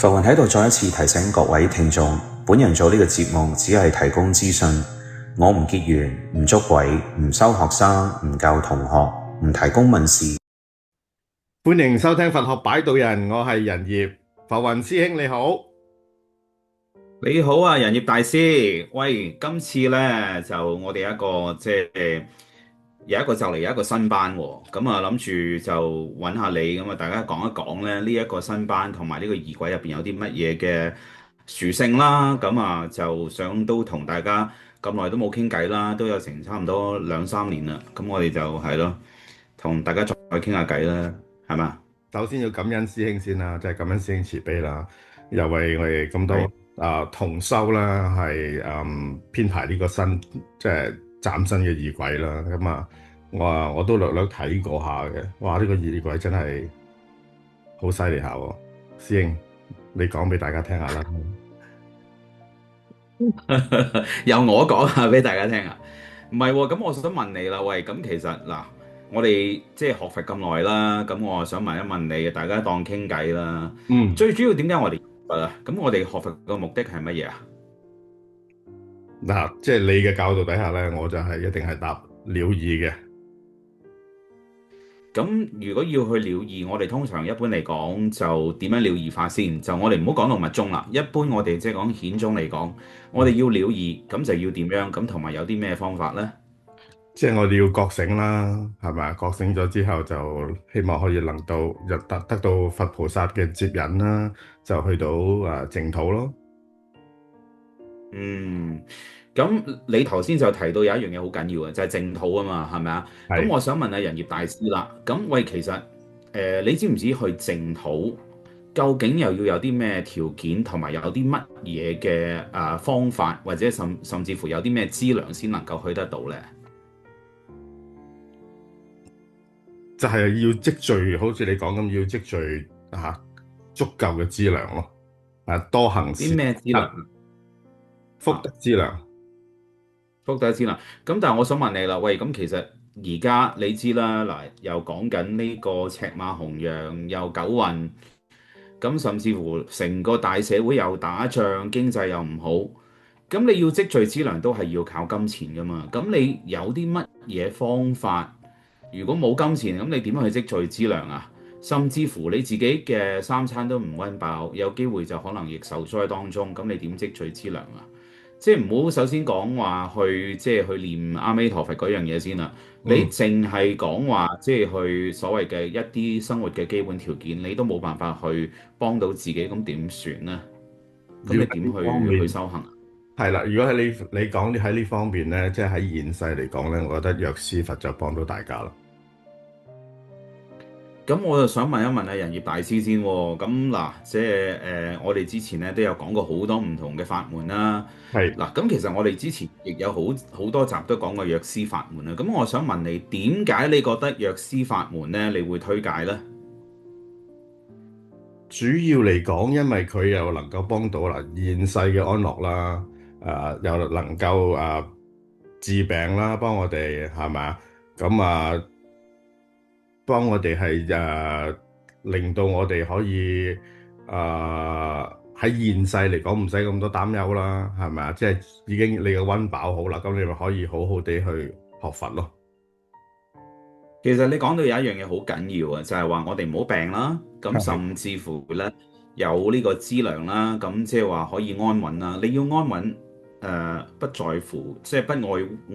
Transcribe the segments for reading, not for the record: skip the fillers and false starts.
浮雲喺度再一次提醒各位聽眾，本人做呢個節目只係提供資訊，我唔結緣，唔捉鬼，唔收學生，唔教同學，唔提供問事。歡迎收聽佛學擺渡人，我係仁業。浮雲師兄你好。你好啊，仁業大師。喂，今次呢，就我哋有一個有一個新班喎，咁啊諗住就揾下你，咁啊大家講一講咧呢一個新班同埋呢個儀軌入邊有啲乜嘢嘅殊勝啦，咁啊就想都同大家咁耐都冇傾偈啦，都有成差唔多2、3年啦，咁我哋就係咯，同大家再傾下偈啦，係嘛？首先要感恩師兄先啦，即係感恩師兄慈悲啦，又為我哋咁多同修啦，係編排呢個新即係嶄新嘅儀軌啦。咁啊，我都略略睇過下嘅。哇！呢個儀軌真係好犀利下喎，師兄你講俾大家聽下啦。由我講下俾大家聽啊，唔係喎，咁我想問你啦，喂，咁其實嗱，我哋即係學佛咁耐啦，咁我想問一問你，大家當傾偈啦。最主要點解我哋學佛啊？咁我哋學佛嘅目的係乜嘢啊？嗱，即係你嘅教導底下咧，我就係一定係答了義嘅。咁如果要去了義，我哋通常一般嚟講就點樣了義法先？就我哋唔好講到密宗啦，一般我哋即係講顯宗嚟講，我哋要了義，咁就要點樣？咁同埋有啲咩方法呢？即係我哋要覺醒啦，係咪？覺醒咗之後，就希望可以能到得到佛菩薩嘅接引啦，就去到淨土咯。咁你頭先就提到有一樣嘢好緊要嘅，就係淨土啊嘛，係咪啊？咁我想問下仁業大師啦，咁喂，其實你知唔知去淨土究竟又要有啲咩條件，同埋有啲乜嘢嘅方法，或者甚至乎有啲咩資糧先能夠去得到呢？就係要積聚，好似你講咁，要積聚足夠嘅資糧咯。多行善，啲咩資糧？福德資糧。福德資糧。咁但係我想問你啦，喂，咁其實而家你知啦，嗱，又講緊呢個赤馬紅羊，又九運，咁甚至乎成個大社會又打仗，經濟又唔好，咁你要積聚資糧都係要靠金錢噶嘛？咁你有啲乜嘢方法？如果冇金錢，咁你點樣去積聚資糧啊？甚至乎你自己嘅3餐都唔溫飽，有機會就可能亦受災當中，咁你點積聚資糧啊？即係唔好首先講話去念阿彌陀佛嗰樣嘢先啦。你淨係講話即係去所謂嘅一啲生活嘅基本條件，你都冇辦法去幫到自己，咁點算呢？咁你點去修行啊？係啦，如果係你講喺呢方面咧，即係喺現世嚟講咧，我覺得藥師佛就幫到大家啦。咁我就想問一問啊，仁業大師先喎。咁嗱，即係我哋之前咧都有講過好多唔同嘅法門啦。係嗱，咁其實我哋之前亦有好多集都講過藥師法門啦。咁我想問你，點解你覺得藥師法門咧，你會推介呢？主要嚟講，因為佢又能夠幫到現世嘅安樂啦，又能夠治病啦，幫我哋係咪？咁幫我哋係令到我哋可以喺現世嚟講唔使咁多擔憂啦，係咪啊？即係已經你嘅溫飽好啦，咁你咪可以好好地去學佛咯。其實你講到有一樣嘢好緊要啊，就係話我哋唔好病啦，咁甚至乎咧有呢個資糧啦，咁即係話可以安穩啦。你要安穩，不在乎，即係不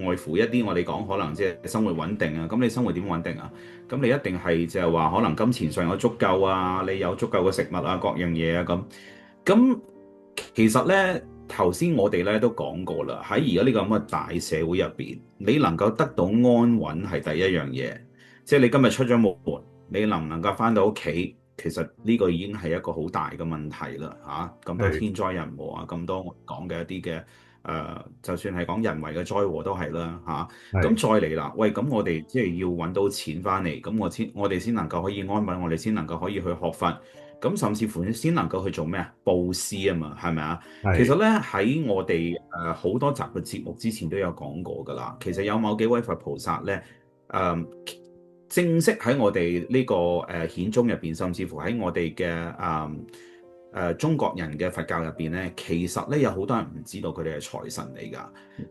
外乎一啲我哋講可能即係生活穩定啊。咁你生活點穩定啊？咁你一定係就係話可能金錢上有足夠啊，你有足夠嘅食物啊，各樣嘢啊咁。咁其實咧頭先我哋咧都講過啦，喺而家呢個咁嘅大社會入邊，你能夠得到安穩係第一樣嘢。即係你今日出咗門，你能唔能夠翻到屋企？其實呢個已經係一個好大嘅問題啦，嚇！咁多天災人禍啊，咁多我講嘅一啲嘅就算係講人為嘅災禍都係啦，嚇！咁再嚟啦，喂，咁我哋即係要揾到錢翻嚟，咁我哋先能夠可以安穩，我哋先能夠可以去學佛，咁甚至乎先能夠去做咩啊？布施啊嘛，係咪啊？其實咧喺我哋好多集嘅節目之前都有講過㗎啦。其實有某幾位佛菩薩咧，正式喺我哋呢個顯宗入邊，甚至乎喺我哋嘅中國人嘅佛教入邊咧，其實咧有好多人唔知道佢哋係財神嚟㗎。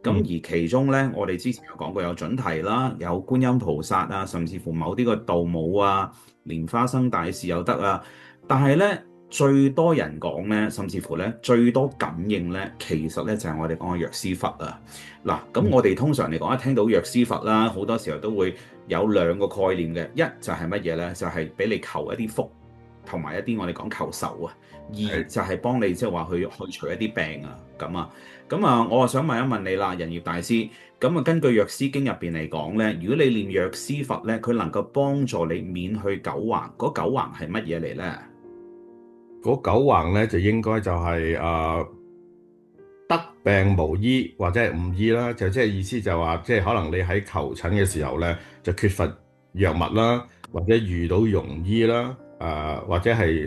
咁而其中咧，我哋之前有講過有準提啦，有觀音菩薩啊，甚至乎某啲個道母啊、蓮花生大士又得啊。但係咧，最多人講咧，甚至乎咧最多感應咧，其實咧就係我哋講嘅藥師佛啊。嗱，咁我哋通常嚟講，一聽到藥師佛啦，好多時候都會有兩個概念嘅，一就係乜嘢咧？就係俾你求一啲福，同埋一啲我哋講求壽啊。二就係幫你即係話去除一啲病啊咁啊。咁啊，我啊想問一問你啦，仁業大師。咁啊，根據藥師經入邊嚟講咧，如果你念藥師佛咧，佢能夠幫助你免去九橫。嗰九橫係乜嘢嚟咧？嗰九橫咧就應該就係得病無醫或者係唔醫啦，就即係意思就話，即係可能你喺求診嘅時候咧就缺乏藥物啦，或者遇到庸醫啦，或者係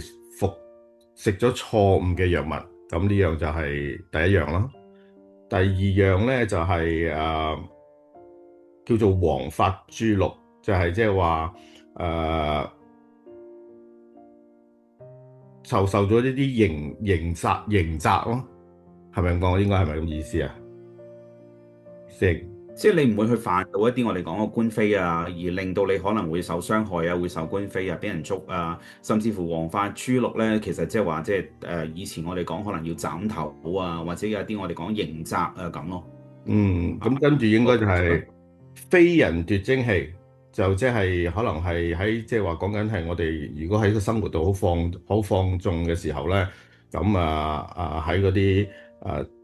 食咗錯誤嘅藥物，咁呢樣就係第一樣啦。第二樣咧就係叫做黃髮豬祿，就係即係話受咗呢啲刑責咯，係咪咁講？應該係咪咁意思啊？即係你唔會去犯到一啲我哋講嘅官非啊，而令到你可能會受傷害啊，會受官非啊，俾人捉啊，甚至乎黃髮豬祿咧，其實即係話即係以前我哋講可能要斬頭啊，或者有啲我哋講刑責啊咁咯。咁跟住應該就係非人奪精氣，就即係可能係喺即係話講緊係我哋如果喺個生活度好放縱嘅時候咧，咁喺嗰啲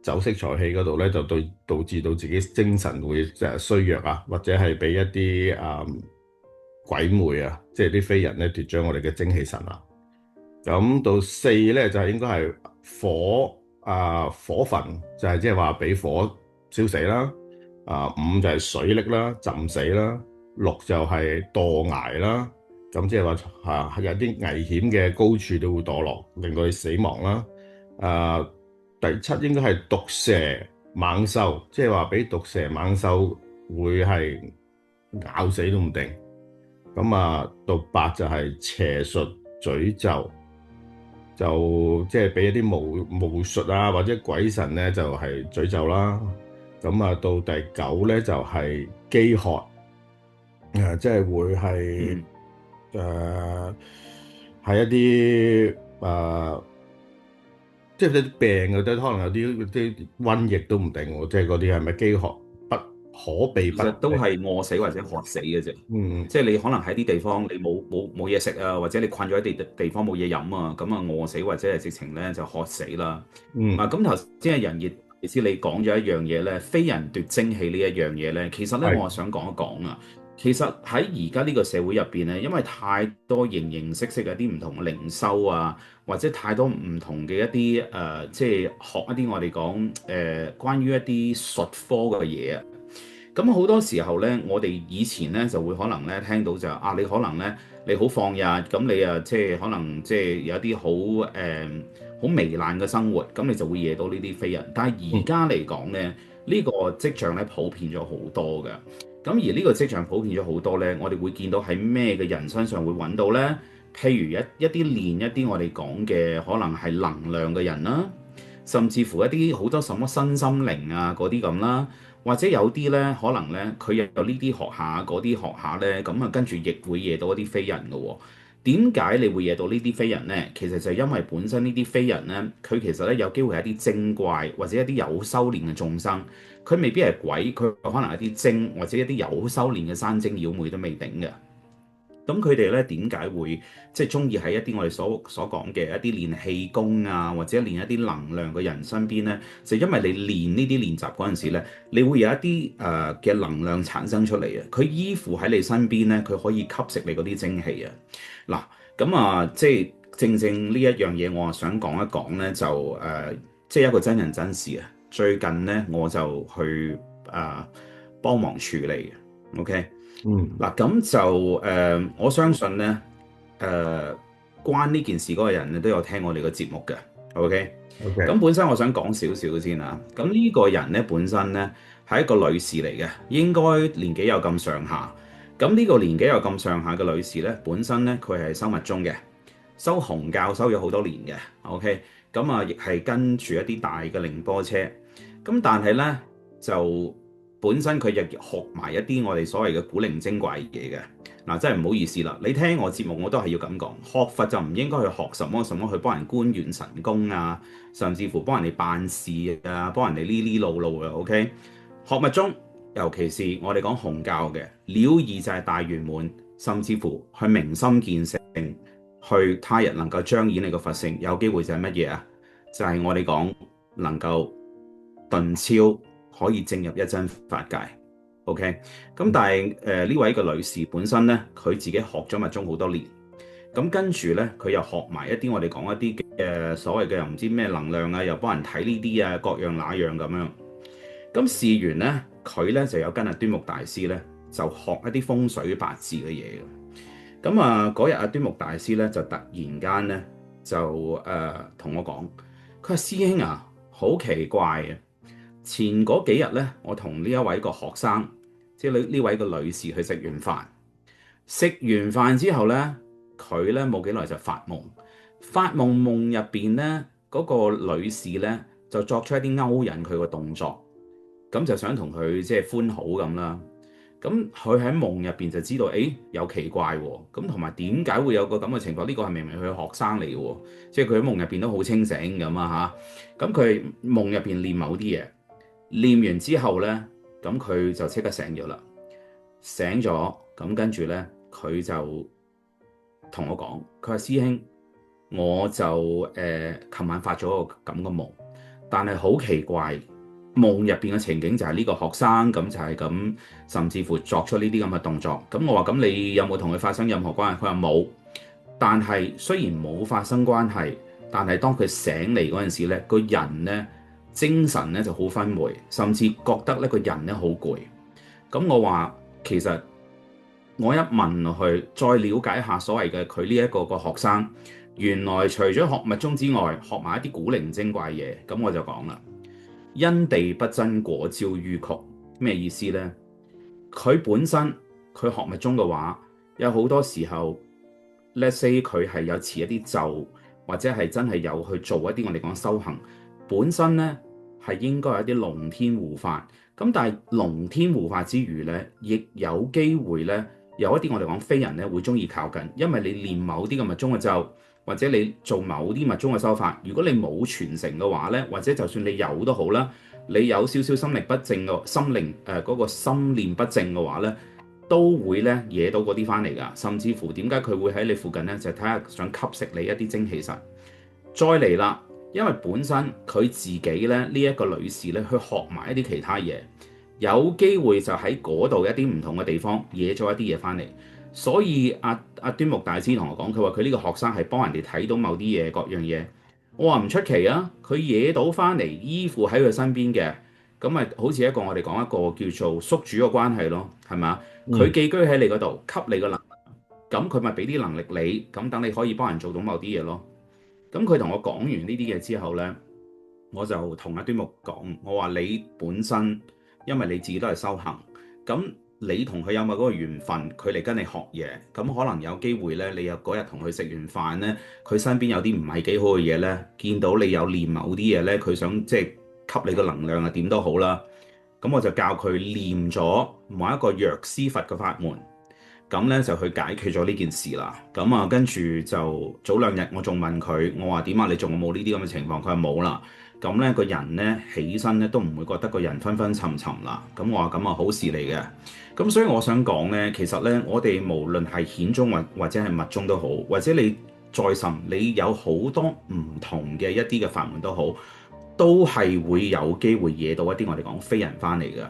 酒色財氣嗰度咧，就導致到自己精神會衰弱啊，或者係俾一啲鬼魅啊，即係啲非人咧奪咗我哋嘅精氣神啊。咁到四咧就係應該係火焚，就係即係話俾火燒死啦。五就係水溺啦，浸死啦。六就係墮崖啦。咁即係話有啲危險嘅高處都會墮落，令到佢死亡啦。第七應該係毒蛇猛獸，即係話俾毒蛇猛獸會係咬死都唔定。咁到八就係邪術詛咒，就即係俾一啲巫術啊或者鬼神咧就係詛咒啦。到第九咧就係飢渴，即係會係係一啲即係啲病都可能有啲瘟疫都唔定喎，即係嗰啲係咪飢渴不可避不？其實都係餓死或者渴死嘅啫。即係你可能喺啲地方你冇嘢食啊，或者你困咗喺地方冇嘢飲啊，咁餓死或者係直情咧就渴死啦。咁頭先係仁業大師你講咗一樣嘢咧，非人奪精氣呢一樣嘢咧，其實咧我想講一講啊。其實喺而家呢個社會入邊咧，因為太多形形色色嘅啲唔同嘅靈修啊，或者太多唔同嘅一啲即係學一啲我哋講關於一啲術科嘅嘢啊。咁好多時候咧，我哋以前咧就會可能咧聽到就你可能咧你好放日，咁你即係可能即係有啲好好糜爛嘅生活，咁你就會惹到呢啲非人。但係而家嚟講咧，呢個跡象咧普遍咗好多嘅。咁而呢個跡象普遍咗好多咧，我哋會見到喺咩嘅人身上會揾到咧？譬如一啲練一啲我哋講嘅可能係能量嘅人啦，甚至乎一啲好多什麼身心靈啊嗰啲咁啦，或者有啲咧可能咧佢有呢啲學下嗰啲學下咧，咁跟住亦會惹到一啲非人嘅喎。點解你會惹到呢啲非人咧？其實就係因為本身呢啲非人咧，佢其實咧有機會係一啲精怪或者一啲有修練嘅眾生。佢未必係鬼，佢可能係啲精或者一啲有修練嘅山精妖魅都未定嘅。咁佢哋咧點解會即係中意喺一啲我哋所講嘅一啲練氣功啊，或者練一啲能量嘅人身邊咧？就因為你練呢啲練習嗰陣時咧，你會有一啲嘅能量產生出嚟啊！佢依附喺你身邊咧，佢可以吸食你嗰啲精氣啊！嗱，咁即係正正呢一樣嘢，我想講一講咧，就即係一個真人真事啊！最近咧，我就去幫忙處理嘅，OK。嗱，咁就我相信咧，關呢件事嗰個人咧都有聽我哋個節目嘅，OK。咁本身我想講少少先啊。咁呢個人咧本身咧係一個女士嚟嘅，應該年紀有咁上下。咁呢個年紀有咁上下嘅女士咧，本身咧佢係修密宗嘅。修紅教修咗好多年嘅，OK，咁啊亦係跟住一啲大嘅寧波車，咁但係咧就本身佢又學埋一啲我哋所謂嘅古靈精怪嘢嘅。嗱，真係唔好意思啦，你聽我節目我都係要咁講，學佛就唔應該去學什麼什麼去幫人官元神功啊，甚至乎幫人哋辦事啊，幫人哋呢呢路路啊，OK？學密宗，尤其是我哋講紅教嘅，了義就係大圓滿，甚至乎去明心見性，去他日能夠彰顯你個佛性，有機會就係乜嘢啊？就係我哋講能夠頓超，可以正入一真法界。OK， 咁但係呢位嘅女士本身咧，佢自己學咗密宗好多年，咁跟住咧佢又學埋一啲我哋講一啲嘅所謂嘅又唔知咩能量啊，又幫人睇呢啲啊，各樣那樣咁樣。咁試完咧，佢咧就有跟阿端木大師咧就學一啲風水八字嘅嘢嘅。咁啊嗰日阿端木大師咧就突然間咧就同我講，佢話師兄啊，好奇怪啊！前嗰幾日咧，我同呢一位個學生，即係呢位個女士去食完飯，食完飯之後咧，佢咧冇幾耐就發夢，夢入邊咧嗰個女士咧就作出一啲勾引佢個動作，咁就想同佢即係歡好咁啦。咁佢喺夢入邊就知道，有奇怪喎，咁同埋點解會有個咁嘅情況？呢個係明明佢學生嚟嘅喎，即係佢喺夢入邊都好清醒咁啊嚇。咁佢夢入邊練某啲嘢。練完之後咧，咁佢就即刻醒咗啦。醒咗，咁跟住咧，佢就同我講，佢話師兄，我就琴晚發咗個咁嘅夢，但係好奇怪，夢入邊嘅情景就係呢個學生咁就係咁，甚至乎作出呢啲咁嘅動作。咁我話咁你有冇同佢發生任何關係？佢話冇，但係雖然冇發生關係，但係當佢醒嚟嗰陣時咧，個人咧，精神咧就好昏昧，甚至覺得呢個人咧好攰。咁我話其實我一問落去，再了解一下所謂嘅佢呢一個學生，原來除咗學密宗之外，學埋一啲古靈精怪嘢。咁我就講啦，因地不真，果招迂曲。咩意思呢？佢本身佢學密宗嘅話，有好多時候 let's say 佢係有持一啲咒，或者係真係有去做一啲我哋講修行，本身咧係應該有一啲龍天護法。咁但係龍天護法之餘咧，亦有機會咧有一啲我哋講非人咧會中意靠近，因為你練某啲嘅密宗嘅咒，或者你做某啲密宗嘅修法，如果你冇傳承嘅話咧，或者就算你有都好啦，你有少少心靈不正嘅心靈嗰個心念不正嘅話咧，都會咧惹到嗰啲翻嚟㗎。甚至乎點解佢會喺你附近咧，就睇下想吸食你一啲精氣神。再嚟啦，因為本身佢自己咧呢一個女士咧去學埋一啲其他嘢，有機會就喺嗰度一啲唔同嘅地方惹咗一啲嘢翻嚟。所以阿端木大師同我講，佢話佢呢個學生係幫人哋睇到某啲嘢各樣嘢。我話唔出奇啊，佢惹到翻嚟依附喺佢身邊嘅，咁咪好似一個我哋講一個叫做宿主嘅關係咯，係嘛？佢寄居喺你嗰度，給你個能力，咁佢咪俾啲能力你，咁等你可以幫人做到某啲嘢咯。咁佢同我講完呢啲嘢之後呢，我就同阿端木講，我話你本身因為你自己都係修行，咁你同佢有冇嗰個緣分，佢嚟跟你學嘢，咁可能有機會呢，你有嗰日同佢食完飯呢，佢身邊有啲唔係幾好嘅嘢呢，見到你有練某啲嘢呢，佢想即係吸你個能量啊，點都好啦。咁我就教佢練咗某一個藥師佛嘅法門。咁咧就去解決咗呢件事啦。咁啊，跟住就早兩日我仲問佢，我話點啊？你仲有冇呢啲咁嘅情況？佢話冇啦。咁咧個人咧起身咧都唔會覺得個人昏昏沉沉啦。咁我話咁啊，好事嚟嘅。咁所以我想講咧，其實咧我哋無論係顯宗或者係密宗都好，或者你再甚你有好多唔同嘅一啲嘅法門都好，都係會有機會惹到一啲我哋講非人翻嚟嘅。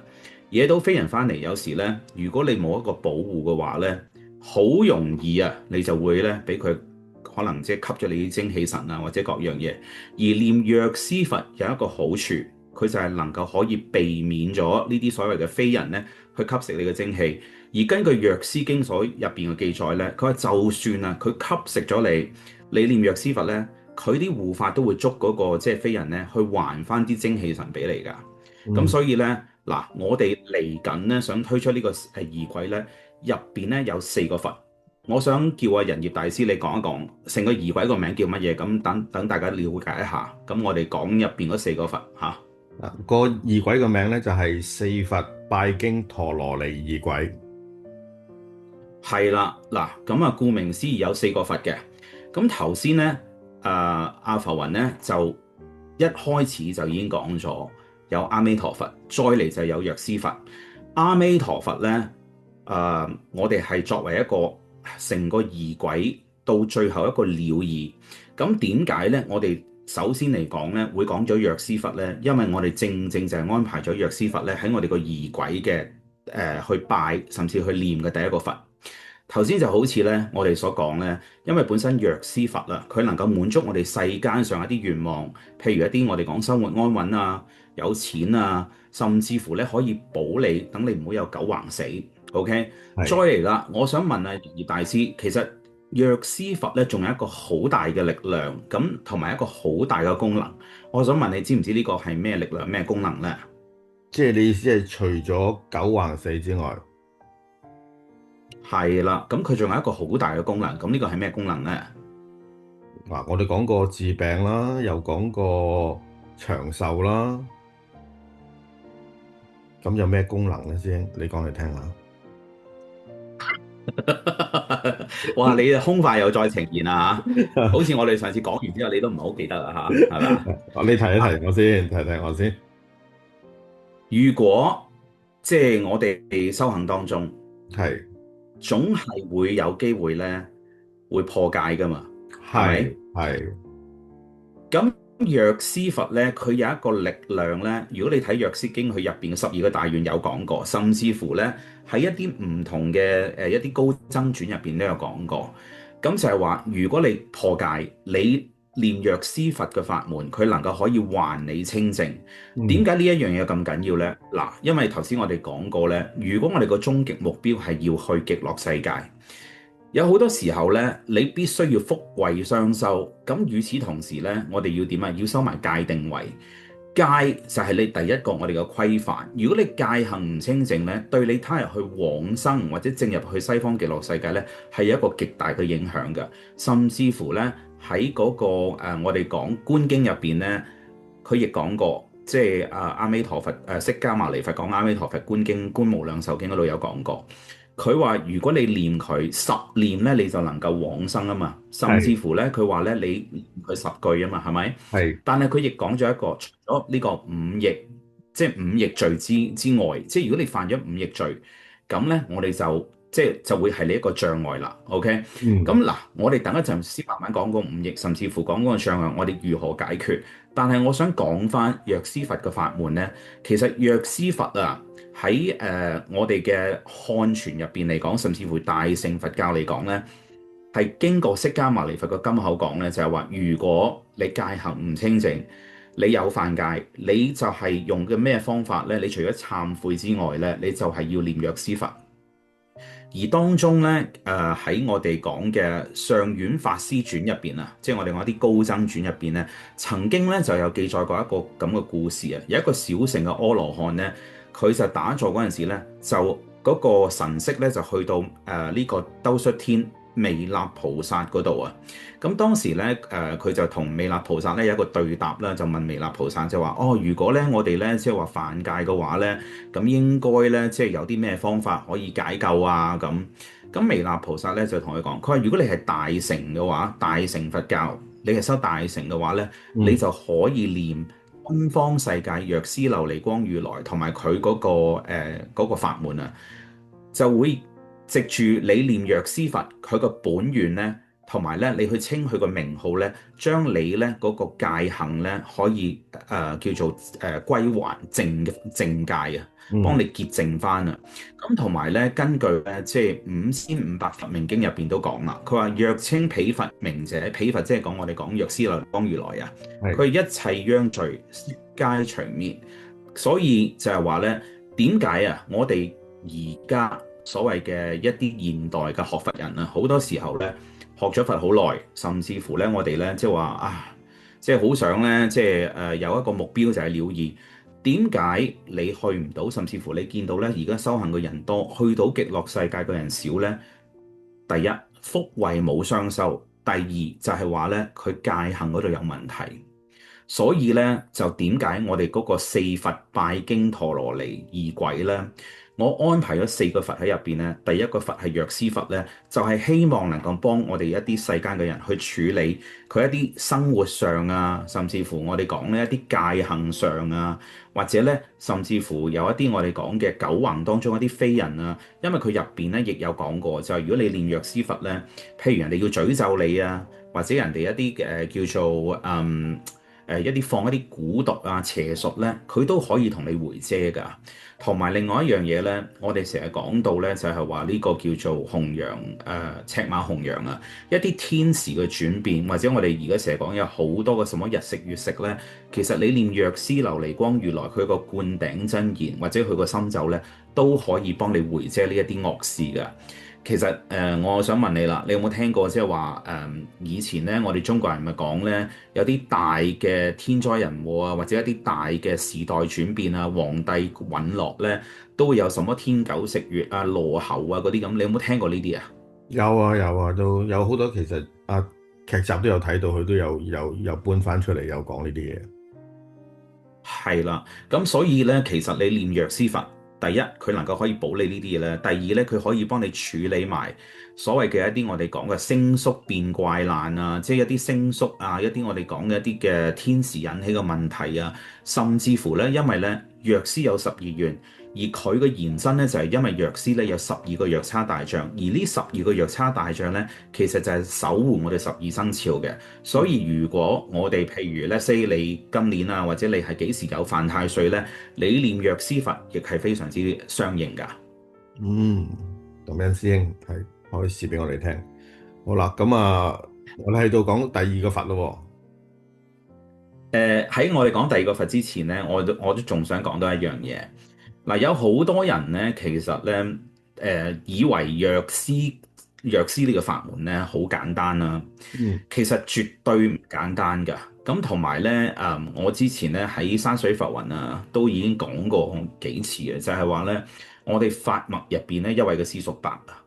惹到非人翻嚟，有時咧，如果你冇一個保護嘅話咧，好容易啊，你就會咧俾佢可能即係吸咗你啲精氣神啊，或者各樣嘢。而念藥師佛有一個好處，佢就係能夠可以避免咗呢啲所謂嘅非人咧去吸食你嘅精氣。而根據藥師經所入邊嘅記載咧，佢話就算啊，佢吸食咗你念藥師佛咧，佢啲護法都會捉嗰個即係非人咧去還翻啲精氣神俾你㗎。咁所以咧。嗱，我哋嚟緊咧，想推出呢個儀軌咧，入邊咧有4個佛，我想叫阿仁業大師你講一講成個儀軌個名叫乜嘢？咁等大家了解一下。咁我哋講入邊嗰四個佛嚇。個儀軌嘅名咧就係四佛拜經陀羅尼儀軌。係啦，嗱，咁啊，顧名思義有四個佛嘅。咁頭先咧，阿浮雲咧就一開始就已經講咗有阿彌陀佛，再嚟就有藥師佛。阿彌陀佛咧，我哋係作為一個成個儀軌到最後一個了義。咁點解咧？我哋首先嚟講咧，會講咗藥師佛咧，因為我哋正正就係安排咗藥師佛咧喺我哋個儀軌嘅去拜，甚至去念嘅第一個佛。頭先就好似咧，我哋所講咧，因為本身藥師佛啦，佢能夠滿足我哋世間上一啲願望，譬如一啲我哋講生活安穩啊、有錢啊，甚至乎咧可以保你，等你唔好有九橫死。OK，係再嚟啦，我想問啊，葉大師，其實藥師佛咧仲有一個好大嘅力量，咁同埋一個好大嘅功能。我想問你知唔知呢個係咩力量、咩功能咧？即係你意思係除咗九橫死之外，係啦，咁佢仲有一個好大嘅功能，咁呢個係咩功能咧？嗱，我哋講過治病啦，又講過長壽啦，咁有咩功能咧？師兄，你講嚟聽下。哇！你空快又再呈現啦嚇，好似我哋上次講完之後，你都唔係好記得啦嚇，係咪啊？你提一提我先，提我先。如果即係我哋修行當中，係總係會有機會咧，會破戒噶嘛，係咪？係咁藥師佛咧，佢有一個力量咧。如果你睇藥師經，佢入邊嘅12個大願有講過，甚至乎咧喺一啲唔同嘅一啲高僧傳入邊都有講過。咁就係話，如果你破戒，你念藥師佛嘅法門，佢能夠可以還你清淨。點解呢一樣嘢咁緊要呢？嗱，因為頭先我哋講過咧，如果我哋個終極目標係要去極樂世界，有好多時候咧，你必須要福慧雙修。咁與此同時咧，我哋要點啊？要收埋戒定慧。戒就係你第一個我哋嘅規範。如果你戒行唔清淨咧，對你他日去往生或者進入去西方極樂世界咧，係有一個極大嘅影響嘅。甚至乎咧喺嗰個我哋講觀經入邊咧，佢亦講過，即係阿彌陀佛釋迦牟尼佛講阿彌陀佛觀經觀無量壽經嗰度有講過。佢話：如果你念佢10念咧，你就能夠往生啊嘛。甚至乎咧，佢話咧，你念佢10句啊嘛，係咪？係。但係佢亦講咗一個，除咗呢個五逆，即係五逆罪之外，即係如果你犯咗五逆罪，咁咧我哋就會係你一個障礙啦。OK，咁嗱，我哋等一陣先慢慢講嗰五逆，甚至乎講嗰個障礙，我哋如何解決？但係我想講翻藥師佛嘅法門咧，其實藥師佛啊。喺我哋嘅漢傳入邊嚟講，甚至乎大乘佛教嚟講咧，係經過釋迦牟尼佛嘅金口講咧，就係話，如果你戒行唔清淨，你有犯戒，你就係用嘅咩方法咧？你除咗懺悔之外咧，你就係要念藥師佛。而當中咧，喺我哋講嘅上院法師傳入邊啊，即係我哋講一啲高僧傳入邊咧，曾經咧就有記載過一個咁嘅故事啊，有一個小乘嘅阿羅漢咧。佢就打坐嗰陣時咧，就嗰個神識咧就去到呢個兜率天彌勒菩薩嗰度啊。咁當時咧佢就同彌勒菩薩咧有一個對答啦，就問彌勒菩薩就話：哦，如果咧我哋咧即係話犯戒嘅話咧，咁應該咧即係有啲咩方法可以解救啊？咁彌勒菩薩咧就同佢講：佢話如果你係大乘嘅話，大乘佛教，你係修大乘嘅話咧，你就可以念東方世界藥師琉璃光如來同埋佢嗰個法門啊，就會藉住你念藥師佛佢個本願咧，同埋咧你去稱佢個名號咧，將你咧嗰個戒行咧可以叫做歸還淨戒啊，幫你潔淨翻啊。咁同埋咧，根據咧即係5500佛名經入邊都講啦，佢話若稱彼佛名者，彼佛即係講我哋講藥師琉璃光如來啊，佢一切殃罪悉皆除滅。所以就係話咧，點解啊？我哋而家所謂嘅一啲現代嘅學佛人啊，好多時候咧學咗佛好耐，甚至乎咧我哋咧即係話啊，即係好想咧即係有一個目標就係了義。點解你去唔到？甚至乎你見到咧而家修行嘅人多，去到極樂世界嘅人少咧？第一，福慧冇雙修，第二就係話咧佢戒行嗰度有問題。所以咧就點解我哋嗰個四佛拜經陀羅尼儀軌咧？我安排咗4個佛喺入邊咧。第一個佛係藥師佛咧，就係希望能夠幫我哋一啲世間嘅人去處理佢一啲生活上啊，甚至乎我哋講呢一啲戒行上啊，或者咧甚至乎有一啲我哋講嘅九橫當中一啲非人啊，因為佢入邊咧亦有講過，就係如果你念藥師佛咧，譬如人哋要詛咒你啊，或者人哋一啲叫做一啲放一啲蠱毒啊、邪術咧，佢都可以同你回遮㗎。同埋另外一樣嘢咧，我哋成日講到咧，就係話呢個叫做紅陽赤馬紅陽啊，一啲天時嘅轉變，或者我哋而家成日講有好多個什麼日食月食咧，其實你念藥師琉璃光如來佢個灌頂真言或者佢個心咒咧，都可以幫你回遮呢一啲惡事㗎。其實我想問你啦，你有冇聽過即係話以前咧，我哋中國人咪講咧，有啲大嘅天災人禍啊，或者一啲大嘅時代轉變啊，皇帝隕落咧，都會有什麼天狗食月啊、羅喉啊嗰啲咁，你有冇聽過呢啲啊？有啊，都有好多其實劇集都有睇到，佢都有搬翻出嚟有講呢啲嘢。係啦，咁所以咧，其實你念藥師佛。第一，佢能夠可以保你呢啲嘢咧；第二咧，佢可以幫你處理埋所謂嘅一啲我哋講嘅星宿變怪難啊，即係一啲星宿啊，一啲我哋講嘅一啲嘅天時引起嘅問題啊，甚至乎咧，因為咧藥師有12願，而佢嘅延伸咧就係因為藥師咧有12個藥叉大將，而呢12個藥叉大將咧其實就係守護我哋12生肖嘅。所以如果我哋譬如咧 say 你今年啊，或者你係幾時有犯太歲咧，你念藥師佛亦係非常之相應㗎。咁樣師兄係可以試俾我哋聽。好啦，咁我哋喺度講第二個佛咯。喺我哋講第二個佛之前咧，我都仲想講多一樣嘢。嗱，有好多人咧，其實咧，以為藥師呢個法門咧好簡單啦，其實絕對唔簡單㗎。咁同埋咧，我之前咧喺山水浮雲啊，都已經講過幾次嘅，就係話咧，我哋法脈入邊咧一位嘅師叔伯啊，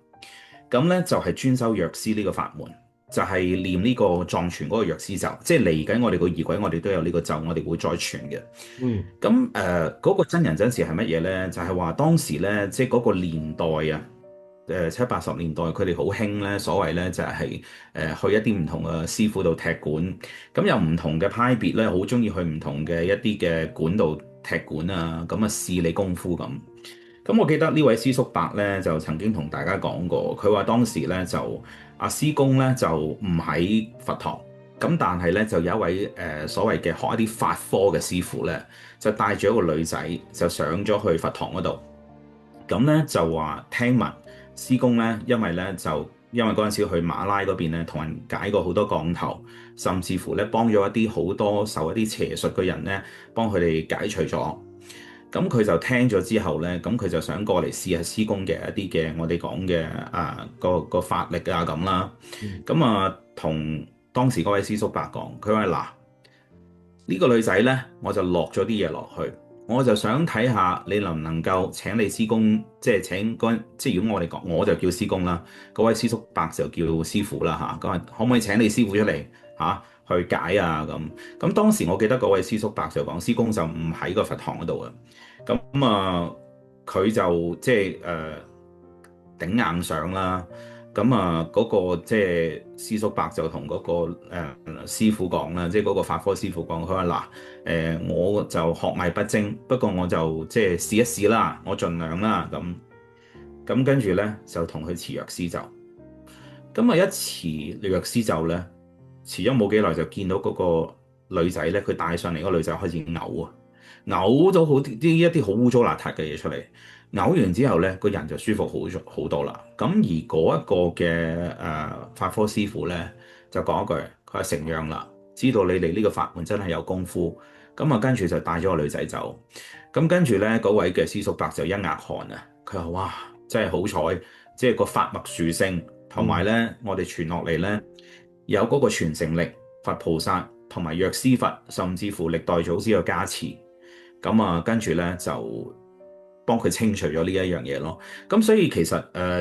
咁咧就係專修藥師呢個法門。就係念呢個藏傳嗰個藥師咒，即係嚟緊我哋個儀軌，我哋都有呢個咒，我哋會再傳嘅。咁嗰個真人真事係乜嘢咧？就係話當時咧，即係嗰個年代啊，70、80年代，佢哋好興咧，所謂咧就係去一啲唔同嘅師傅度踢館。咁有唔同嘅派別咧，好中意去唔同嘅一啲嘅館度踢館啊，咁啊試你功夫咁。咁我記得呢位師叔伯咧就曾經同大家講過，佢話當時咧就師公咧就唔喺佛堂，咁但係咧就有一位所謂嘅學一啲法科嘅師傅咧，就帶住一個女仔就上咗去佛堂嗰度，咁咧就話聽聞師公咧，因為嗰陣時去馬拉嗰邊咧，同人解過好多降頭，甚至乎咧幫咗一啲好多受一啲邪術嘅人咧，幫佢哋解除咗。咁佢就聽咗之後咧，咁佢就想過嚟試下師公嘅一啲嘅我哋講嘅個法力啊咁啦。咁同當時嗰位師叔伯講，佢話嗱，呢個女仔咧，我就落咗啲嘢落去，我就想睇下你能唔能夠請你師公，即係如果我哋講，我就叫師公啦，嗰位師叔伯就叫師傅啦嚇。咁可唔可以請你師傅出嚟嚇去解啊咁？咁當時我記得嗰位師叔伯就講，師公就唔喺個佛堂嗰度啊。咁佢就即係頂硬上啦。咁嗰個即係師叔伯就同嗰個師傅講啦，即係嗰個法科師傅講，佢話嗱，我就學藝不精，不過我就即係試一試啦，我盡量啦咁跟住咧就同佢持藥師咒。咁一持藥師咒咧，持咗冇幾耐就見到嗰個女仔咧，佢帶上嚟嗰個女仔開始嘔啊！嘔咗好啲一啲好污糟邋遢嘅嘢出嚟，嘔完之後咧，個人就舒服好多啦。咁而嗰一個嘅法科師傅咧就講一句，佢話承讓啦，知道你哋呢個法門真係有功夫。咁跟住就帶咗個女仔走。咁跟住咧，嗰位嘅師叔伯就一額汗啊！佢話哇，真係好彩，即係個法脈殊勝，同埋咧我哋傳落嚟咧有嗰個傳承力，佛菩薩同埋藥師佛，甚至乎歷代祖師嘅加持。咁跟住咧就幫佢清除咗呢一樣嘢咯。咁所以其實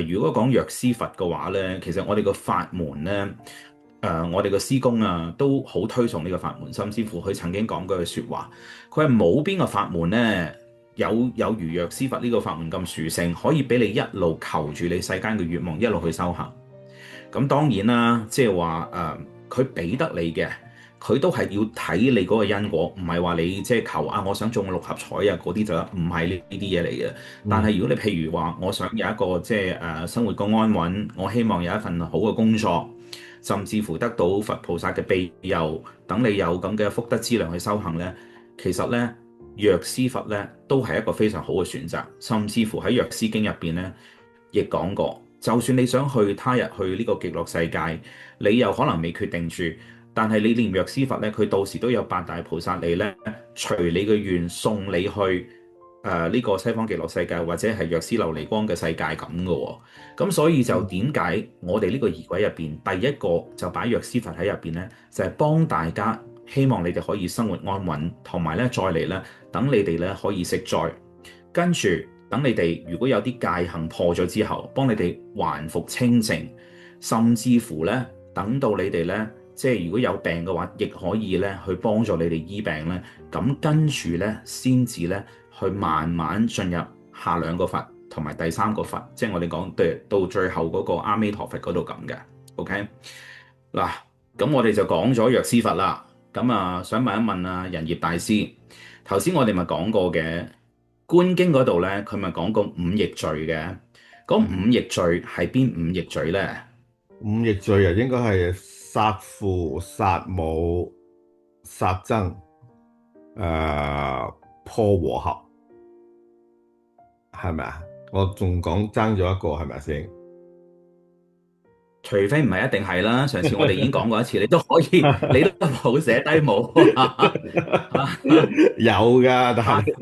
如果講藥師佛嘅話咧，其實我哋個法門咧，我哋個師公啊都好推崇呢個法門，甚至乎佢曾經講過句説話，佢係冇邊個法門咧有如藥師佛呢個法門咁殊勝，可以俾你一路求住你世間嘅願望，一路去修行。咁當然啦，即係話佢俾得你嘅，佢都係要睇你嗰個因果，唔係話你即係求啊，我想中六合彩啊嗰啲就唔係呢啲嘢嚟嘅。但係如果你譬如話，我想有一個即係生活個安穩，我希望有一份好嘅工作，甚至乎得到佛菩薩嘅庇佑，等你有咁嘅福德資糧去修行呢，其實呢，藥師佛呢都係一個非常好嘅選擇，甚至乎喺藥師經入邊呢，亦講過。就算你想去他日去呢個極樂世界，你又可能未決定住，但係你念藥師佛咧，佢到時都有八大菩薩嚟咧，隨你嘅願送你去呢個西方極樂世界，或者係藥師琉璃光嘅世界咁嘅喎。咁所以就點解我哋呢個儀軌入邊，第一個就擺藥師佛喺入邊咧，就係幫大家，希望你哋可以生活安穩，同埋咧再嚟咧，等你哋咧可以息災，跟住。等你哋如果有啲戒行破咗之後，幫你哋還復清淨，甚至乎咧，等到你哋咧，即係如果有病嘅話，亦可以咧去幫助你哋醫病咧。咁跟住咧，先至咧去慢慢進入下兩個佛同埋第三個佛，即係我哋講到最後嗰個阿彌陀佛嗰度咁嘅。OK 嗱，咁我哋就講咗藥師佛啦。咁啊，想問一問啊，仁業大師，頭先我哋咪講過嘅。觀經嗰度咧，佢咪講過五逆罪嘅。嗰五逆罪係邊五逆罪咧？五逆罪啊，應該係殺父、殺母、殺僧、破和合，係咪啊？我仲講爭咗一個，係咪先？除非唔係一定係啦，上次我哋已經講過一次，你都可以，你都冇寫低冇。有㗎，但係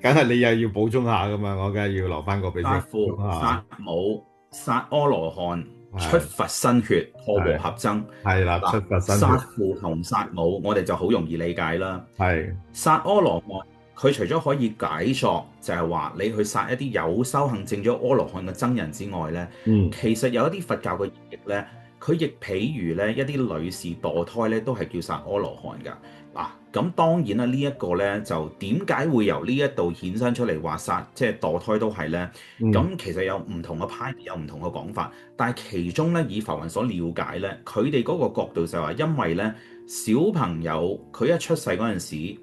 梗係你又要補充下㗎嘛，我梗係要留翻個俾先。殺父、殺母、殺阿羅漢、出佛身血、破和合僧。係啦，出佛身血。殺父同殺母，我哋就好容易理解啦。係殺阿羅漢。佢除咗可以解作，就係話你去殺一啲有修行證咗阿羅漢嘅僧人之外咧，其實有一啲佛教嘅譯咧，佢亦譬如咧一啲女士墮胎咧，都係叫殺阿羅漢㗎。嗱，咁當然啦，呢一個咧就點解會由呢一度衍生出嚟話殺即係墮胎都係咧？咁其實有唔同嘅派別，有唔同嘅講法，但係其中咧以浮雲所了解咧，佢哋嗰個角度就係話，因為咧小朋友佢一出世嗰陣時。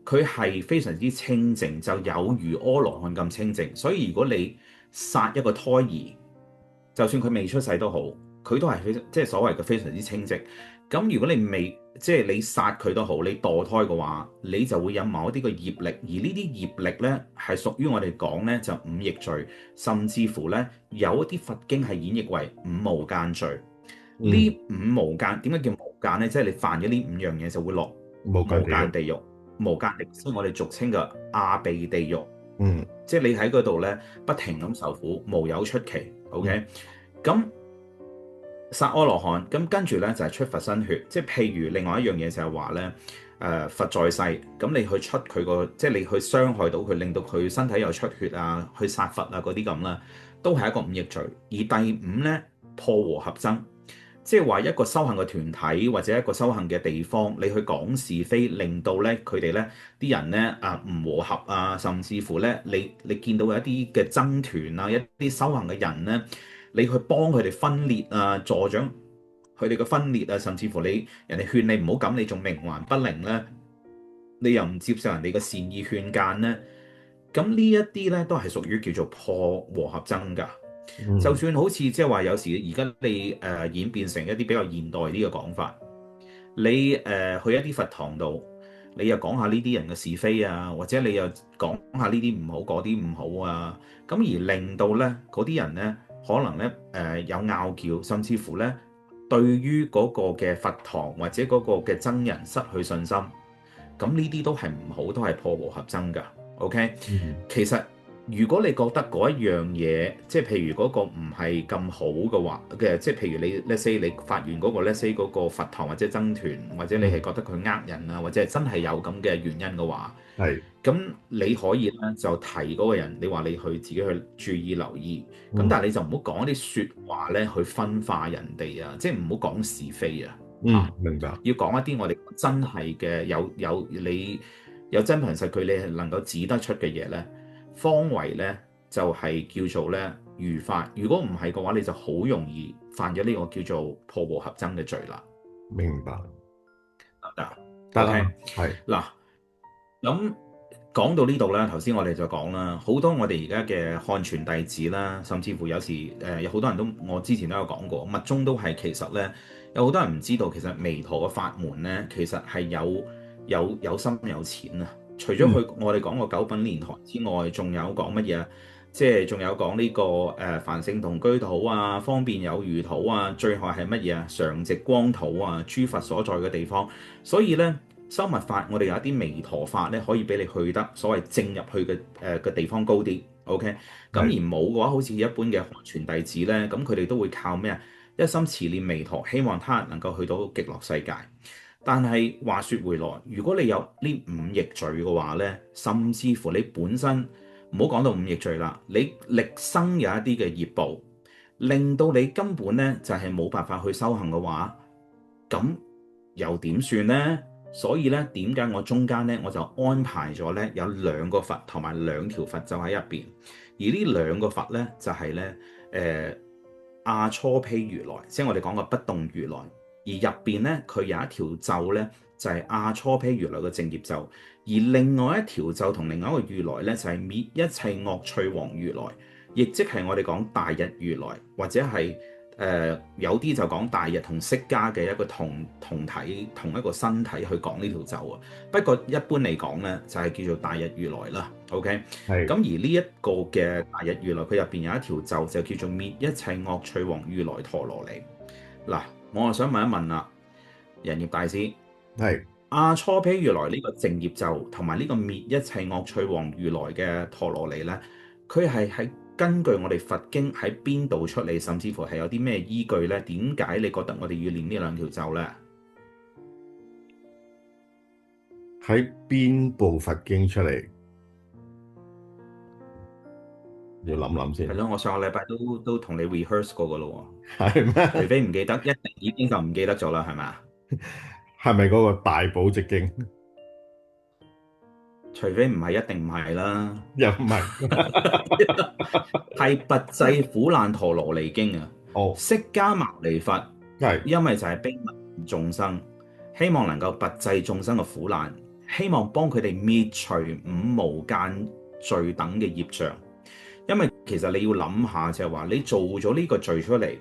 佢係非常之清淨，就有如阿羅漢咁清淨。所以如果你殺一個胎兒，就算佢未出世都好，佢都係即係所謂嘅非常之清淨。咁如果你未即係你殺佢都好，你墮胎嘅話，你就會有某一啲嘅業力，而呢啲業力咧係屬於我哋講咧就五逆罪，甚至乎咧有一啲佛經係演繹為五無間罪。呢五無間點解叫無間咧？即係你犯咗呢五樣嘢就會落無間地獄。無間地獄，所以我哋俗稱嘅阿鼻地獄，即係你喺嗰度咧，不停咁受苦，無有出期。OK，咁殺阿羅漢，咁跟住咧就係出佛身血，即係譬如另外一樣嘢就係話咧，佛在世，咁你去出佢個，即係你去傷害到佢，令到佢身體有出血啊，去殺佛啊嗰啲咁啦，都係一個五逆罪。而第五咧破和合僧。即係話一個修行嘅團體或者一個修行嘅地方，你去講是非，令到咧佢哋咧啲人咧唔和合啊，甚至乎咧你見到一啲嘅僧團啊，一啲修行嘅人咧，你去幫佢哋分裂啊，助長佢哋嘅分裂啊，甚至乎人哋勸你唔好咁，你仲冥頑不靈咧，你又唔接受人哋嘅善意勸諫咧，咁呢一啲咧都係屬於叫做破和合僧㗎。就算好似即係話有時而家你演變成一啲比較現代啲嘅講法，你去一啲佛堂度，你又講下呢啲人嘅是非啊，或者你又講下呢啲唔好，嗰啲唔好啊，咁而令到咧嗰啲人咧可能咧有拗撬，甚至乎咧對於嗰個嘅佛堂或者嗰個嘅僧人失去信心，咁呢啲都係唔好，都係破和合僧㗎。OK，其實如果你覺得嗰一樣嘢，即係譬如嗰個唔係咁好嘅話嘅，即係譬如你 let's say 你發現嗰個 let's say 嗰個佛堂或者僧團，或者你係覺得佢呃人啊，或者係真係有咁嘅原因嘅話，係，咁你可以咧就提嗰個人，你話你去自己去注意留意，咁但係你就唔好講一啲説話咧去分化人哋啊，即係唔好講是非啊，明白。要講一啲我哋真係嘅你有真憑實據，你係能夠指得出嘅嘢咧。方為咧就係叫做咧如法，如果唔係嘅話，你就好容易犯咗呢個叫做破和合僧嘅罪啦。明白。得啦，係嗱，咁講到呢度咧，頭先我哋就講啦，好多我哋而家嘅漢傳弟子啦，甚至乎有時有好多人都，我之前都有講過，密宗都係其實咧有好多人唔知道，其實彌陀嘅法門咧，其實係有深有淺啊。除咗我哋講個九品蓮台之外，仲有講乜嘢啊？即係仲有講呢個凡聖同居土啊，方便有餘土啊，最後係乜嘢啊？常寂光土啊，諸佛所在嘅地方。所以咧，修密法我哋有一啲彌陀法咧，可以俾你去得所謂正入去嘅地方高啲。OK，咁而冇嘅話，好似一般嘅漢傳弟子咧，咁佢哋都會靠咩啊？一心持念彌陀，希望他人能夠去到極樂世界。但係話說回來，如果你有呢五逆罪嘅話咧，甚至乎你本身唔好講到五逆罪啦，你歷生有一啲嘅業報，令到你根本咧就係冇辦法去修行嘅話，咁又點算呢？所以咧，點解我中間咧我就安排咗咧有兩個佛同埋兩條佛就喺入邊，而呢兩個佛咧就係咧阿閦鞞如來，即係我哋講嘅不動如來。而入邊咧，佢有一條咒咧，就係阿閦鞞如來嘅淨業咒；而另外一條咒同另外一個如來咧，就係滅一切惡趣王如來，亦即係我哋講大日如來，或者係有啲就講大日同釋迦嘅一個同體同一個身體去講呢條咒啊。不過一般嚟講咧，就係叫做大日如來啦。OK，係。咁而呢一個嘅大日如來，佢入邊有一條咒就叫做滅一切惡趣王如來陀羅尼。嗱，我就想問一問啦，仁業大師，係阿閦鞞如來呢個淨業咒同埋呢個滅一切惡趣王如來嘅陀羅尼咧，佢係喺根據我哋佛經喺邊度出嚟，甚至乎係有啲咩依據咧？點解你覺得我哋要念呢兩條咒咧？喺邊部佛經出嚟？要諗諗先。係咯，我上個禮拜都同你 rehearse 過噶咯喎。係咩？除非唔記得，一定已經就唔記得咗啦，係咪啊？係咪嗰個大寶積經？除非唔係，一定唔係啦。又唔係，係拔濟苦難陀羅尼經啊！哦，釋迦牟尼佛係因為就係悲憫眾生，希望能夠拔濟眾生嘅苦難，希望幫佢哋滅除五無間罪等嘅業障。因為其實你要諗下就係話，你做咗呢個罪出嚟，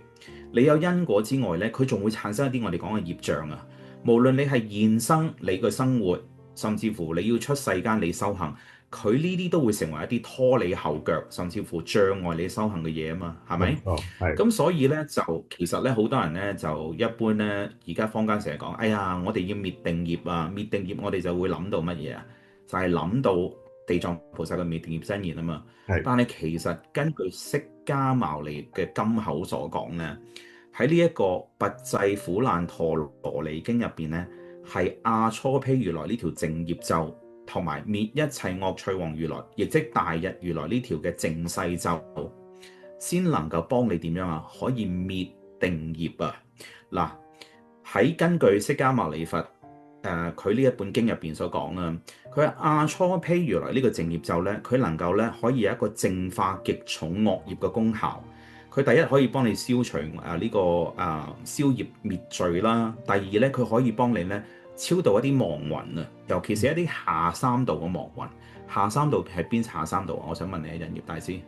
你有因果之外咧，佢仲會產生一啲我哋講嘅業障啊。無論你係現生你嘅生活，甚至乎你要出世間你修行，佢呢啲都會成為一啲拖你後腳，甚至乎障礙你修行嘅嘢啊嘛，係咪？哦，係。咁所以咧就其實咧好多人咧就一般咧而家坊間成日講，哎呀我哋要滅定業啊，滅定業我哋就會諗到乜嘢啊？就係諗到地藏菩薩嘅滅定業真言啊嘛。係。但係其實根據釋迦牟尼嘅金口所講咧，喺呢一個拔濟苦難陀羅尼經入邊咧，係阿閦鞞如來呢條淨業咒，同埋滅一切惡趣王如來，亦即大日如來呢條嘅淨世咒，先能夠幫你點樣啊？可以滅定業啊！嗱，喺根據釋迦牟尼佛佢呢一本經入邊所講啦，佢阿閦鞞如來呢個淨業咒咧，佢能夠咧可以有一個淨化極重惡業嘅功效。佢第一可以幫你消除消業滅罪啦，第二咧佢可以幫你咧超度一啲亡魂啊，尤其是一啲下三道嘅亡魂。下三道係邊下三道啊？我想問你，仁業大師。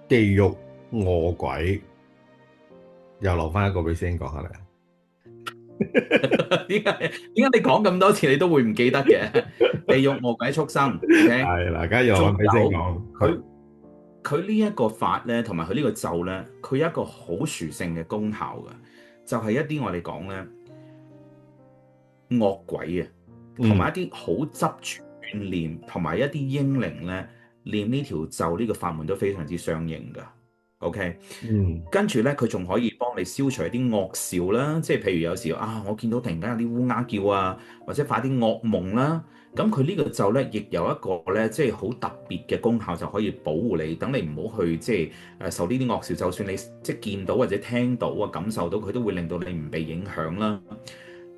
地獄餓鬼，又留翻一個俾師兄講下嚟。點解你講咁多次你都會唔記得嘅？地獄餓鬼畜生，係嗱，家又攞俾師兄講。佢呢一個法咧，同埋佢呢個咒咧，佢有一個好殊勝嘅功效嘅，就係一啲我哋講咧惡鬼啊，同埋一啲好執住怨念，同埋一啲英靈咧，念呢條咒呢個法門都非常之相應㗎。OK，嗯跟住咧，佢仲可以幫你消除一啲惡兆啦，即係譬如有時我見到突然間有啲烏鴉叫啊，或者發啲惡夢啦，咁佢呢個咒咧，亦有一個咧，即係好特別嘅功效，就可以保護你，等你唔好去即係受呢啲惡兆，就算你即係見到或者聽到啊，感受到佢都會令到你唔被影響啦。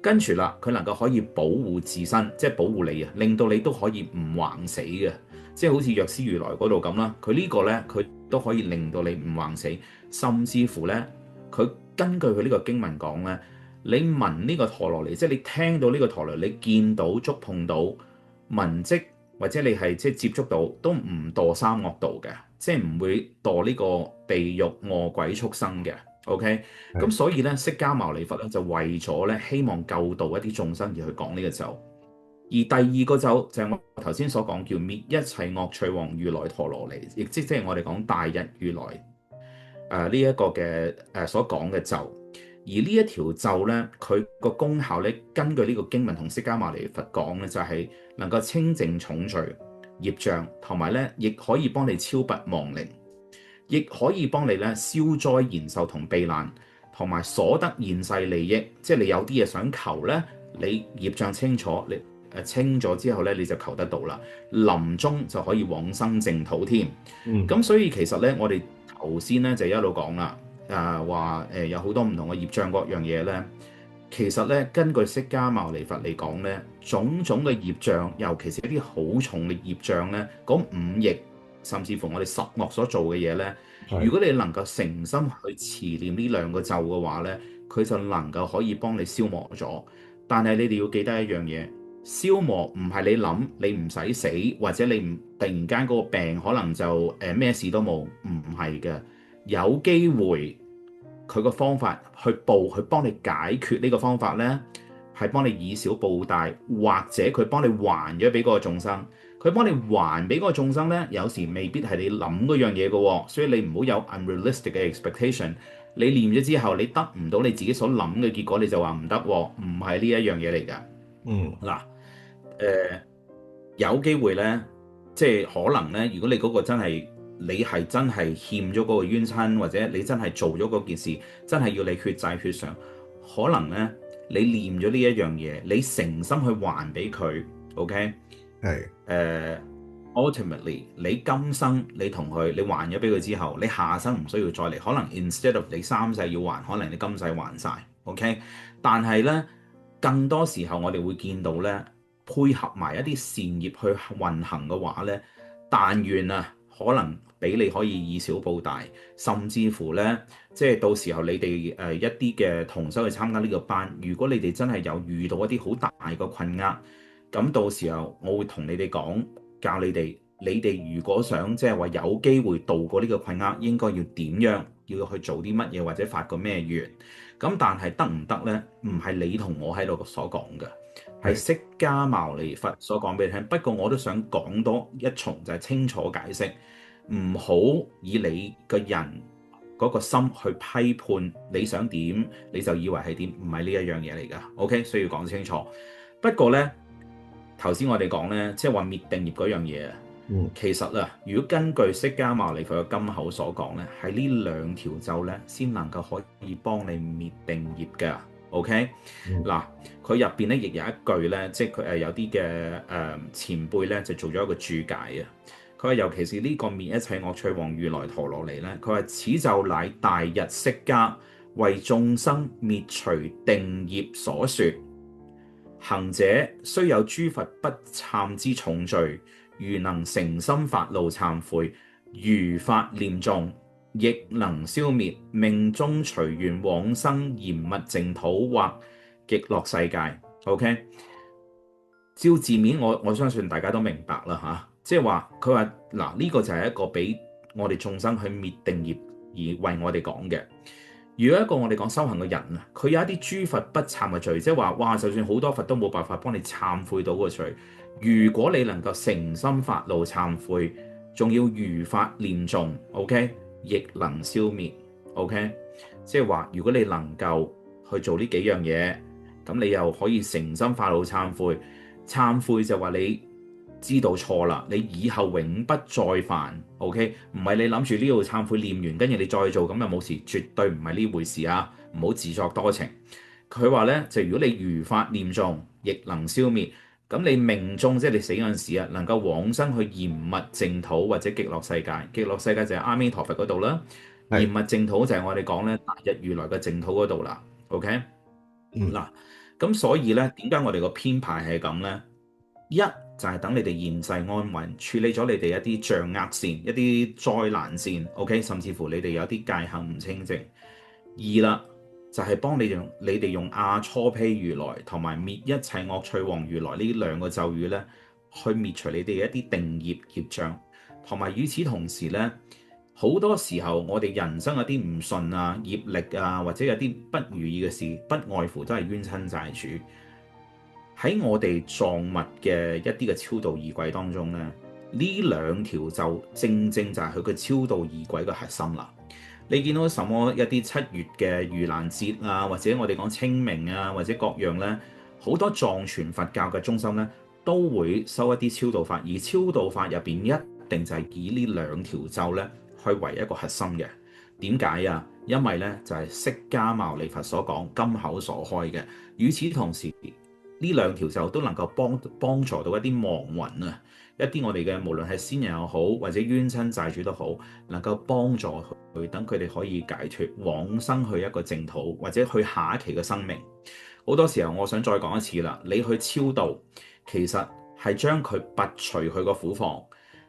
跟住啦，佢能夠可以保護自身，即係保護你啊，令到你都可以唔橫死嘅。即係好似藥師如來嗰度咁啦，佢呢個咧，佢都可以令到你唔橫死，甚至乎咧，佢根據佢呢個經文講咧，你聞呢個陀羅尼，即係你聽到呢個陀羅尼，你見到觸碰到聞即或者你係即係接觸到，都唔墮三惡道嘅，即係唔會墮呢個地獄餓鬼畜生嘅。OK，咁所以咧，釋迦牟尼佛咧就為咗咧希望救度一啲眾生而去講呢個咒。而第二個咒就係我頭先所講叫滅一切惡趣王如來陀羅尼，亦即係我哋講大日如來呢一個嘅所講嘅咒。而呢一條咒咧，佢個功效咧，根據呢個經文同釋迦牟尼佛講咧，就係能夠清淨重罪業障，同埋咧亦可以幫你超拔亡靈，亦可以幫你咧消災延壽同避難，同埋所得現世利益。即係你有啲嘢想求咧，你業障清楚，你清咗之後咧，你就求得到啦。臨終就可以往生淨土添。咁所以其實咧，我哋頭先咧就一路講啦，話有好多唔同嘅業障各樣嘢咧。其實咧，根據釋迦牟尼佛嚟講咧，種種嘅業障，尤其是一啲好重嘅業障咧，嗰五逆甚至乎我哋十惡所做嘅嘢咧，如果你能夠誠心去持念呢兩個咒嘅話咧，佢就能夠可以幫你消磨咗。但係你哋要記得一樣嘢。消磨唔係你諗你唔使死，或者你唔突然間嗰個病可能就咩事都冇，唔係嘅。有機會佢個方法去幫你解決呢個方法呢，係幫你以小報大，或者佢幫你還咗俾嗰個眾生。佢幫你還俾嗰個眾生呢，有時未必係你諗嗰樣嘢嘅喎，所以你唔好有 unrealistic 嘅 expectation。你念咗之後，你得唔到你自己所諗嘅結果，你就話唔得喎，唔係呢一樣嘢嚟㗎。嗱。有機會咧，即係可能咧。如果你嗰個你係真係欠咗嗰個冤親，或者你真係做咗嗰件事，真係要你血債血償，可能咧你念咗呢一樣嘢，你誠心去還俾佢。OK， 係ultimately 你今生你同佢，你還咗俾佢之後，你下生唔需要再嚟。可能 instead of 你三世要還，可能你今世還晒。OK， 但係咧更多時候我哋會見到咧。配合埋一啲善業去運行嘅話咧，但願可能俾你可以以小報大，甚至乎咧，即係到時候你哋一啲嘅同修去參加呢個班，如果你哋真係有遇到一啲好大嘅困厄，咁到時候我會同你哋講，教你哋如果想即係話有機會渡過呢個困厄，應該要點樣，要去做啲乜嘢，或者發個咩願，咁但係得唔得咧？唔係你同我喺度所講嘅。係釋迦牟尼佛所講俾你聽，不過我都想講多一重，就係清楚解釋，唔好以你個人嗰個心去批判你想點，你就以為係點，唔係呢一樣嘢嚟㗎。OK， 所以要講清楚。不過呢，頭先我哋講呢，即係話滅定業嗰樣嘢啊，其實如果根據釋迦牟尼佛嘅金口所講呢，係呢兩條咒呢先能夠可以幫你滅定業㗎。OK，嗱，佢入邊咧亦有一句咧，即係佢有啲嘅前輩咧就做咗一個注解啊。佢話尤其是呢個滅一切惡趣王如來陀羅尼咧，佢話此咒乃大日釋迦為眾生滅除定業所說，行者雖有諸佛不懺之重罪，如能誠心發露懺悔，如法念誦，亦能消滅，命中隨緣往生嚴密淨土或極樂世界。OK， 照字面我相信大家都明白啦嚇，即係話佢話嗱，呢個就係一個俾我哋眾生去滅定業而為我哋講嘅。如果一個我哋講修行嘅人啊，佢有一啲諸佛不懺嘅罪，即係話哇，就算好多佛都冇辦法幫你懺悔到個罪，如果你能夠誠心發露懺悔，仲要如法念誦 ，OK， 亦能消滅 ，OK， 即係話如果你能夠去做呢幾樣嘢，咁你又可以誠心發露懺悔，懺悔就話你知道錯啦，你以後永不再犯。OK，唔係你諗住呢度懺悔念完，跟住你再做咁就冇事，絕對唔係呢回事啊！唔好自作多情。佢話咧，就如果你如法念誦，亦能消滅。咁你命中即係你死嗰陣時啊，能夠往生去嚴密淨土或者極樂世界。極樂世界就係阿彌陀佛嗰度啦，嚴係密淨土就係我哋講咧大日如來嘅淨土嗰度啦。OK，嗯嗱，咁所以咧，點解我哋個編排係咁咧？一就係等你哋現世安穩，處理咗你哋一啲障礙線、一啲災難線，OK，甚至乎你哋有啲戒行唔清淨。二啦，就係幫你哋用阿初披如來同埋滅一切惡趣王如來呢兩個咒語咧，去滅除你哋一啲定業業障，同埋與此同時咧，好多時候我哋人生有啲唔順啊、業力啊，或者有啲不如意嘅事，不外乎都係冤親債主。喺我哋藏物嘅一啲嘅超度儀軌當中咧，呢兩條就正正就係佢嘅超度儀軌嘅核心啦。你見到什麼一啲7月嘅盂蘭節啊，或者我哋講清明啊，或者各樣咧，好多藏傳佛教嘅中心咧，都會收一啲超度法，而超度法入邊一定就係以呢兩條咒咧去為一個核心嘅。點解啊？因為咧就係釋迦牟尼佛所講金口所開嘅。與此同時，呢兩條咒都能夠幫助到一啲亡魂啊，一啲我哋嘅無論係先人又好，或者冤親債主都好，能夠幫助佢，等佢哋可以解脫往生去一個淨土，或者去下一期嘅生命。好多時候，我想再講一次啦，你去超度，其實係將佢拔除佢個苦況。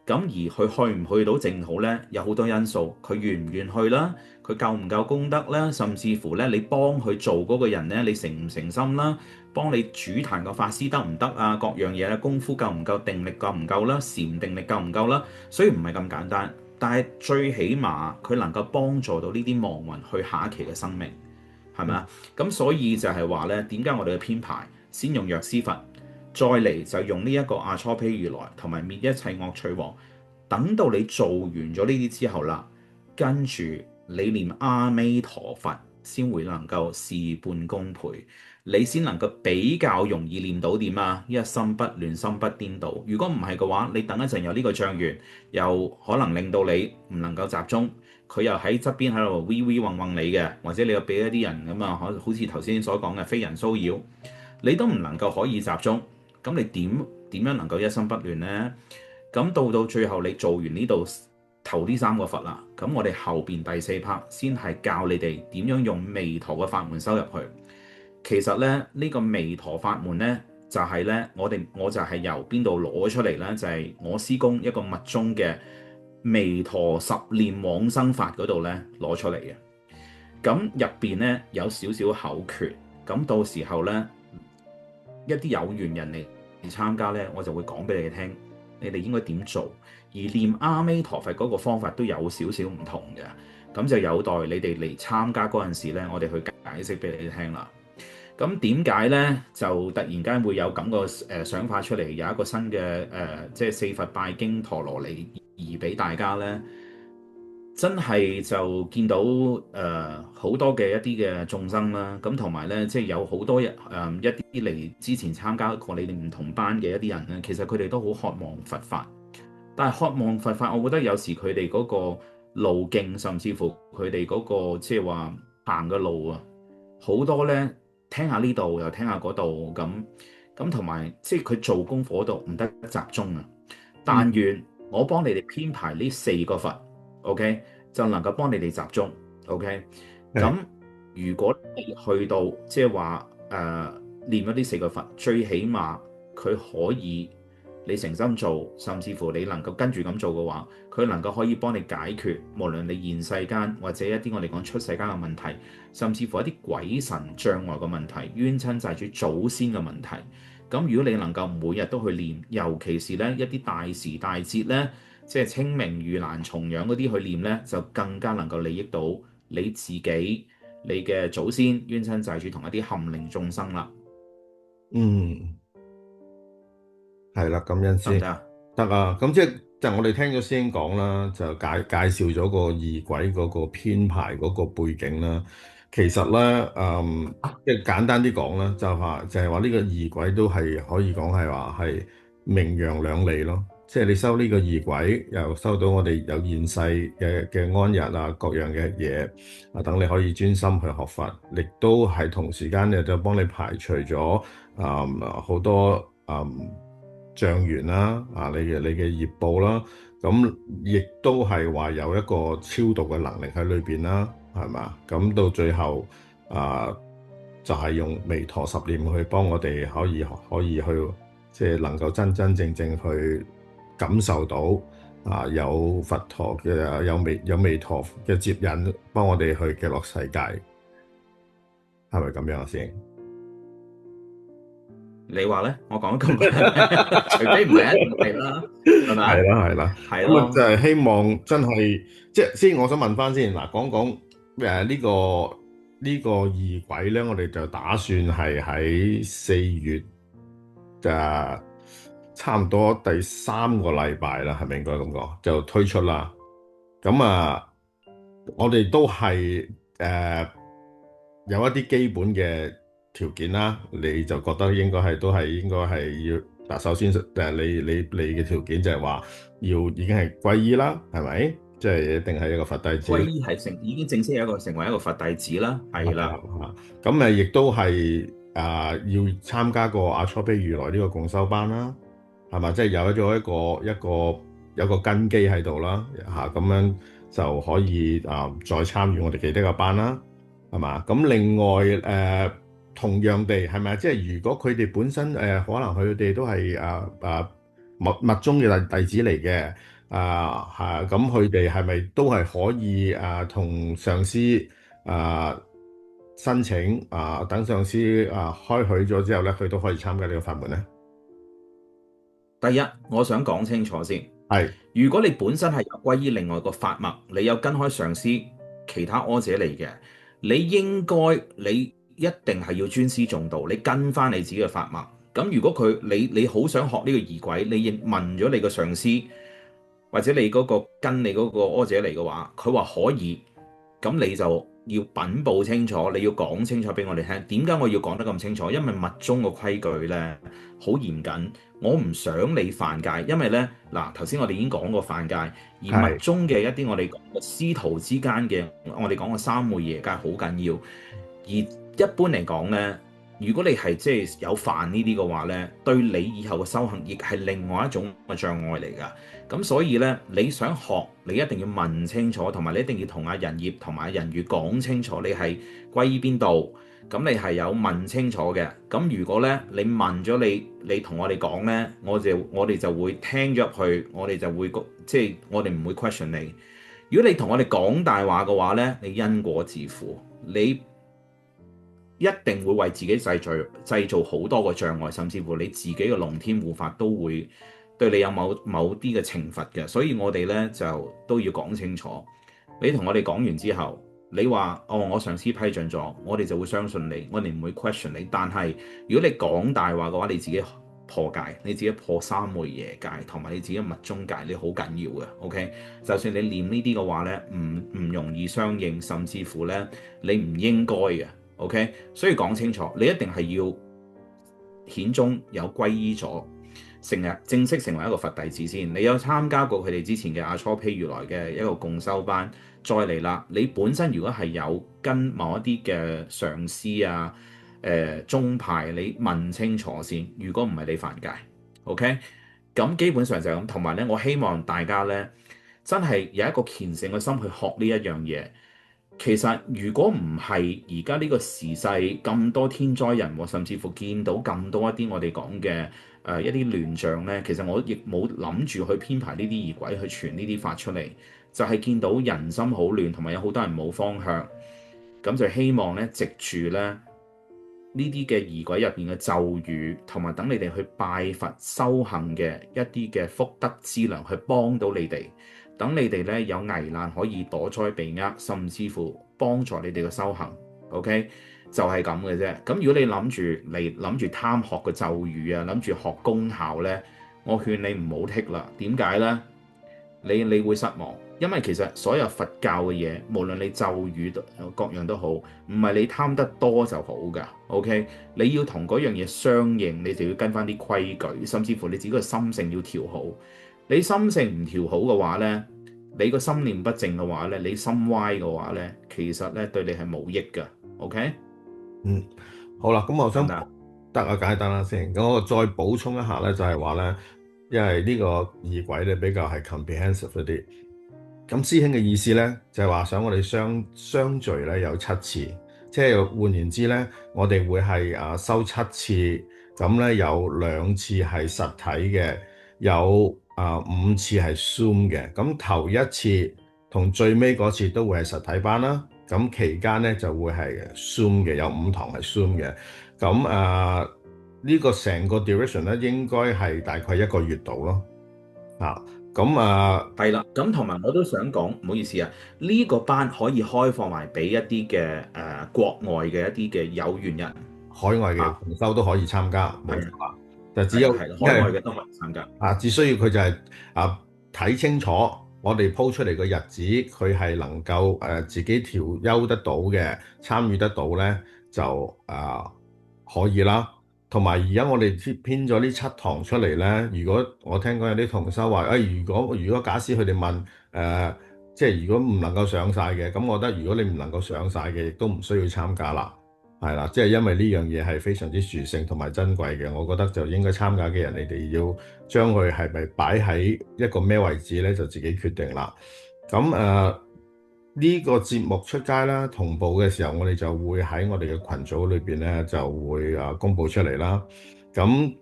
咁而佢去唔去到淨土呢？有好多因素，佢願唔願去啦，佢夠唔夠功德啦，甚至乎咧，你幫佢做嗰個人咧，你誠唔誠心啦，幫你主壇個法師得唔得啊？各樣嘢咧，功夫夠唔夠，定力夠唔夠啦，禪定力夠唔夠啦，所以唔係咁簡單。但係最起碼佢能夠幫助到呢啲亡魂去下一期嘅生命，係咪啊？咁所以就係話咧，點解我哋嘅編排先用藥師佛？再嚟就用呢一個阿初披如來同埋滅一切惡趣王，等到你做完咗呢啲之後啦，跟住你念阿彌陀佛先會能夠事半功倍，你先能夠比較容易念到點啊？一心不亂，心不顛倒。如果唔係嘅話，你等一陣有呢個障緣，又可能令到你唔能夠集中，佢又喺側邊喺度 V 嗡嗡你嘅，或者你又俾一啲人咁啊，好似頭先所講嘅非人騷擾，你都唔能夠可以集中。咁你點樣能夠一心不亂呢？咁到最後你做完呢度頭呢3個佛啦，咁我哋後邊第4 part 先係教你哋點樣用彌陀嘅法門收入去。其實咧呢個彌陀法門咧就係咧我就係由邊度攞出嚟咧？就係我師公一個密宗嘅彌陀十念往生法嗰度咧攞出嚟嘅。咁入邊咧有少少口訣，咁到時候咧一啲有緣人嚟參加咧，我就會講俾你哋聽，你哋應該點做。而念阿彌陀佛嗰個方法都有少少唔同嘅，咁就有待你哋嚟參加嗰陣時咧，我哋去解釋俾你哋聽啦。咁點解咧就突然間會有咁個想法出嚟，有一個新嘅即係4佛拜經陀羅尼儀俾大家咧？真係就見到好多嘅一啲嘅眾生啦，咁同埋咧，即係有好多一啲嚟之前參加過你哋唔同班嘅一啲人咧，其實佢哋都好渴望佛法，但係渴望佛法，我覺得有時佢哋嗰個路徑，甚至乎佢哋嗰個即係話行嘅路啊，好多咧聽下呢度又聽下嗰度咁同埋即係佢做功課嗰度唔得集中啊。但願我幫你哋編排呢4個佛。OK， 就能夠幫你哋集中。OK，咁如果你去到即係話念咗呢4個佛，最起碼佢可以你誠心做，甚至乎你能夠跟住咁做嘅話，佢能夠可以幫你解決無論你現世間或者一啲我哋講出世間嘅問題，甚至乎一啲鬼神障礙嘅問題、冤親債主祖先嘅問題。咁如果你能夠每日都去念，尤其是咧一啲大時大節咧，即係清明、盂蘭、重陽嗰啲去念咧，就更加能夠利益到你自己、你嘅祖先、冤親債主同一啲陷靈眾生啦。係啦，咁樣先得啊。咁即係就我哋聽咗師兄講啦，就介紹咗個儀軌嗰個編排嗰個背景啦。其實咧，即係簡單啲講啦，就係話呢個儀軌都係可以講係話係名揚兩利咯。即係你收呢個儀軌，又收到我哋有現世嘅安逸啊，各樣嘅嘢啊，等你可以專心去學佛，亦都係同時間咧就幫你排除咗好多障緣啦，你嘅業報啦，咁亦都係話有一個超度嘅能力喺裏邊啦，係嘛？咁到最後就係用彌陀十念去幫我哋可以去，即係能夠真真正正去感受到有佛陀嘅有彌陀嘅接引，幫我哋去極樂世界，係咪咁樣先？你話咧？我講咁除非唔係一定係啦，係咪啊？係啦，係咁啊就咯，係希望真係即係先，我想問翻先嗱，講講呢個儀軌咧，我哋就打算係喺4月差唔多第3個禮拜啦，係咪應該咁講就推出啦？咁我哋都係有一啲基本嘅條件啦，你就覺得應該係要首先你嘅條件就係話已經係皈依啦，係咪？即係一定係一個佛弟子。皈依係已經正式成為一個佛弟子啦，係啦。咁亦都係要參加過阿初卑如來呢個共修班啦，係嘛？即係有咗有個根基喺度啦，咁樣就可以再參與我哋其他嘅班啦，係嘛？咁另外同樣地係咪？即係如果佢哋本身可能佢哋都係密宗嘅弟子嚟嘅，咁佢哋係咪都係可以同上師申請等上師開許咗之後咧，佢都可以參加呢個法門咧？第一，我想講清楚先。係，如果你本身係有皈依另外個法脈，你有跟開上師其他阿姐嚟嘅，你一定係要尊師重道，你跟翻你自己嘅法脈。咁如果你好想學呢個儀軌，你亦問咗你個上師或者你嗰個跟你嗰個阿姐嚟嘅話，佢話可以，咁你就要稟報清楚，你要講清楚俾我哋聽。點解我要講得咁清楚？因為密宗嘅規矩呢好嚴謹，我唔想你犯戒。因為呢，嗱，頭先我哋已經講過犯戒，而密宗嘅一啲我哋講嘅師徒之間嘅，我哋講嘅三昧耶戒好緊要。而一般嚟講呢，如果你係即係有犯呢啲嘅話呢，對你以後嘅修行亦係另外一種嘅障礙嚟㗎。咁所以呢，你想學，你一定要問清楚，同埋你一定要同阿仁業同埋阿仁宇講清楚，你係歸依邊度。咁你係有問清楚嘅。咁如果呢，你問咗你同我哋講呢，我哋就會聽咗入去，我哋就會即係我哋唔會 question 你。如果你同我哋講大話嘅話呢，你因果自負，你一定會為自己製造好多個障礙，甚至乎你自己嘅龍天護法都會對你有某啲嘅懲罰嘅。所以我哋呢，就都要講清楚。你同我哋講完之後，你話我上司批准咗，我哋就會相信你，我哋唔會 question 你。但係如果你講大話嘅話，你自己破戒，你自己破三昧耶戒，同埋你自己密宗戒，你好緊要嘅。OK， 就算你念呢啲嘅話呢，唔容易相應，甚至乎呢，你唔應該嘅。OK， 所以講清楚，你一定係要顯宗有皈依咗，正式成為一個佛弟子先。你有參加過佢哋之前嘅阿初披如來嘅一個共修班，再嚟啦。你本身如果係有跟某一啲嘅上師宗派，你問清楚先。如果唔係你犯戒 ，OK， 咁基本上就係咁。同埋咧，我希望大家咧真係有一個虔誠嘅心去學呢一樣嘢。其實如果唔係而家呢個時勢咁多天災人禍，甚至乎見到咁多一啲我哋講嘅一啲亂象呢，其實我亦冇諗住去編排呢啲儀軌去傳呢啲法出嚟，就係見到人心好亂，同埋有好多人冇方向，咁就希望呢，藉住咧呢啲嘅儀軌入邊嘅咒語，同埋等你哋去拜佛修行嘅一啲嘅福德資糧，去幫到你哋。等你哋咧有危難可以躲災避厄，甚至乎幫助你哋嘅修行。OK， 就係咁嘅啫。咁如果你諗住貪學嘅咒語啊，諗住學功效咧，我勸你唔好剔啦。點解咧？你會失望。因為其實所有佛教嘅嘢，無論你咒語各樣都好，唔係你貪得多就好㗎。OK，你要同嗰樣嘢相應，你就要跟翻啲規矩，甚至乎你自己個心性要調好。你心性唔調好嘅話呢，你個心念不正嘅話呢，你心歪嘅話呢，其實呢對你係冇益㗎。OK，嗯，好啦，咁我想得唔得？得啊，解答啦先。咁我再補充一下咧，就係話咧，因為呢個儀軌咧比較係 comprehensive 一啲。咁師兄嘅意思咧，就係話想我哋相聚咧有7次，即係換言之咧，我哋會係收7次，咁咧有2次係實體嘅，有5次係 Zoom 嘅。咁頭一次同最尾嗰次都會係實體班啦。咁期間咧就會係 Zoom 嘅，有5堂係 Zoom 嘅。咁呢個成個 duration 咧應該係大概1個月度咯。咁係啦，咁同埋我都想講，唔好意思啊，呢個班可以開放埋俾一啲嘅國外嘅一啲嘅有緣人，海外嘅同修都可以參加，冇係錯啦。就只有係啦，海外嘅都可以參加。只需要佢就係睇清楚我哋鋪出嚟嘅日子，佢係能夠自己調休得到嘅，參與得到咧就可以啦。同埋而家我哋編咗呢7堂出嚟咧，如果我聽講有啲同修話，如果假使佢哋問即係如果唔能夠上晒嘅，咁我覺得如果你唔能夠上晒嘅，亦都唔需要參加啦，係啦，即係因為呢樣嘢係非常之殊勝同埋珍貴嘅，我覺得就應該參加嘅人，你哋要將佢係咪擺喺一個咩位置咧，就自己決定啦。咁呢個節目出街啦，同步嘅時候，我哋就會喺我哋嘅群組裏邊咧，就會公佈出嚟啦。咁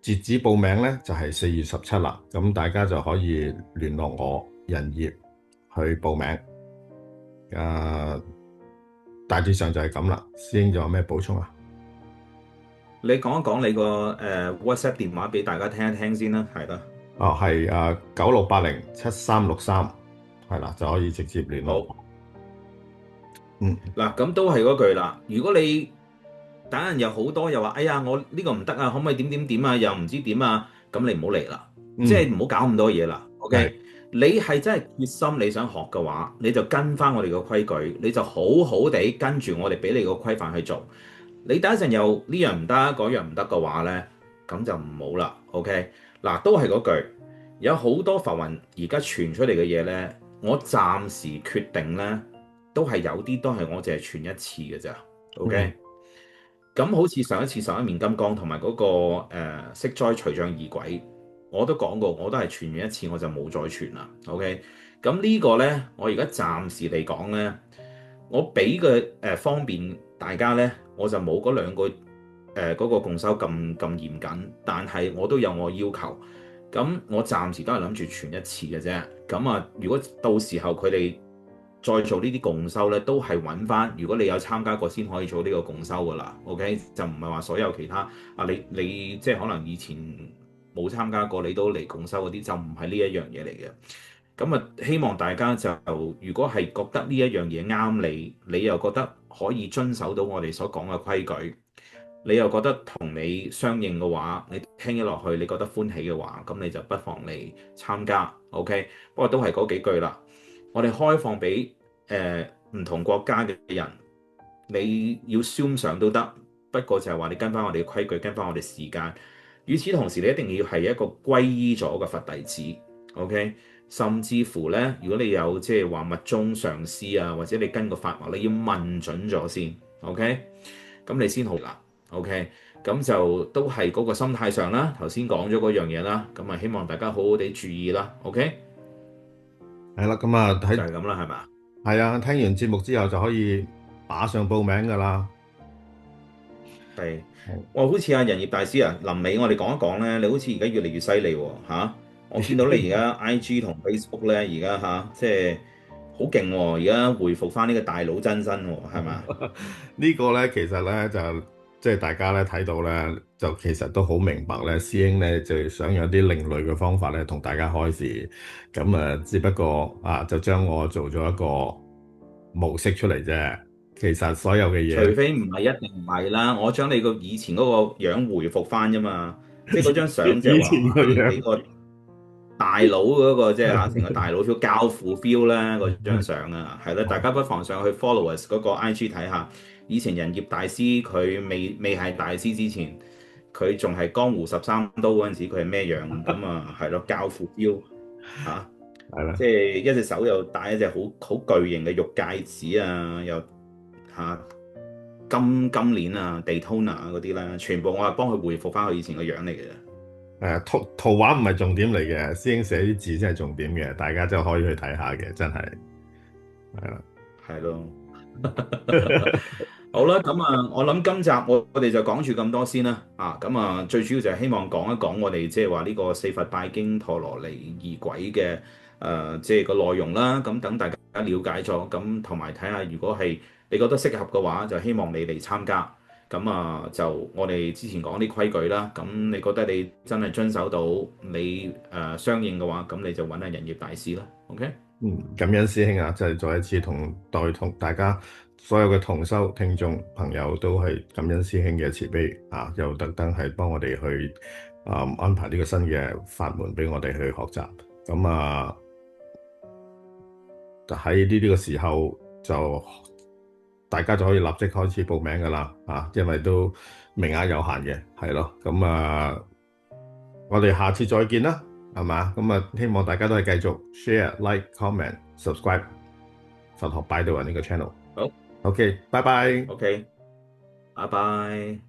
截止報名咧就係4月17啦。咁大家就可以聯絡我仁業去報名。大致上就係咁啦。師兄仲有咩補充啊？你講一講你個WhatsApp 電話俾大家聽一聽先啦，係啦。係96807363，係啦，就可以直接聯絡。好。嗱，咁都係嗰句啦。如果你等人有好多又話，哎呀，我呢個唔得啊，可唔可以點點點啊？又唔知點啊，咁你唔好嚟啦，即係唔好搞咁多嘢啦。OK，你係真係決心你想學嘅話，你就跟翻我哋個規矩，你就好好地跟住我哋俾你個規範去做。你等一陣又呢樣唔得，嗰樣唔得嘅話呢，咁就唔好啦。OK，嗱，都係嗰句，有好多浮雲而家傳出嚟嘅嘢呢，我暫時決定呢，都係有啲都係我淨係傳一次嘅咋。OK，咁好似上一次11面金剛同埋嗰個息災除障儀軌，我都講過，我都係傳完一次我就冇再傳啦。OK，咁呢個呢，我而家暫時嚟講呢，我俾嘅方便大家呢，我就冇嗰2個嗰個共修咁嚴謹，但係我都有我要求。咁我暫時都係諗住傳一次嘅啫。咁如果到時候佢哋再做呢啲共修呢，都係揾翻。如果你有參加過先可以做呢個共修噶啦。OK，就唔係話所有其他你即係可能以前冇參加過，你都嚟共修嗰啲，就唔係呢一樣嘢嚟嘅。咁希望大家就如果係覺得呢一樣嘢啱你，你又覺得可以遵守到我哋所講嘅規矩，你又覺得同你相應嘅話，你聽咗落去，你覺得歡喜嘅話，咁你就不妨嚟參加。OK， 不過都係嗰幾句啦。我哋開放俾唔同國家嘅人，你要 Zoom 上都得，不過就係話你跟翻我哋嘅規矩，跟翻我哋時間。與此同時，你一定要係一個皈依咗嘅佛弟子。OK，甚至乎咧，如果你有即係話密宗上師啊，或者你跟個法話，你要問準咗先。OK，咁你先好啦。OK，咁就都係嗰個心態上啦。頭先講咗嗰樣嘢啦，咁希望大家好好地注意啦。OK，係啦，咁就係咁啦，係嘛？係啊，聽完節目之後就可以馬上報名噶啦。係，好似阿仁業大師啊，臨尾我哋講一講咧，你好似而家越嚟越犀利喎嚇！我見到你而家 IG 同 Facebook 咧，而家即係好勁喎，而家回復翻呢個大佬真身喎，係嘛？呢個咧其實咧就即係大家咧睇到咧，就其實都好明白咧，師兄咧就想有啲另類嘅方法咧同大家開示，咁只不過就將我做咗一個模式出嚟啫。其實所有嘅嘢，除非唔係一定唔係啦，我將你個以前嗰個樣回復翻啫嘛，即係嗰張相就係話你個大佬嗰個即係嚇成個大佬 feel 教父 feel 咧嗰張相啊，係啦，大家不妨上去 followers 嗰個 IG 睇下，以前人業大師佢未係大師之前，佢仲係江湖13刀嗰陣時，佢係咩樣咁啊？係咯，教父 feel 嚇。係啦即，係一隻手又戴一隻好巨型嘅玉戒指啊，又金鏈啊、Daytona 嗰啲啦，全部我係幫佢回復翻佢以前個樣嚟嘅。圖畫唔係重點嚟嘅，師兄寫啲字先係重點嘅，大家就可以去睇下嘅，真係係啦，係咯。好啦，咁啊，我諗今集我哋就講住咁多先啦。咁啊，最主要就係希望講一講我哋即係話呢個四佛拜經陀羅尼儀軌嘅即係個內容啦。咁等大家了解咗，咁同埋睇下如果係你覺得適合嘅話，就希望你嚟參加。咁啊，就我哋之前講啲規矩啦。咁你覺得你真係遵守到你相應嘅話，咁你就揾下人業大師啦。OK。感恩師兄啊，就係再一次同大家所有嘅同修聽眾朋友都係感恩師兄嘅慈悲啊，又特登係幫我哋去安排呢個新嘅法門俾我哋去學習。咁啊喺呢個時候就大家就可以立即開始報名噶啦因為都名額有限嘅，係咯。咁啊，我哋下次再見啦。係嘛？咁啊，希望大家都係繼續 share、like、comment、subscribe 佛學擺渡人呢個 channel。好 ，OK，拜拜。OK，拜拜。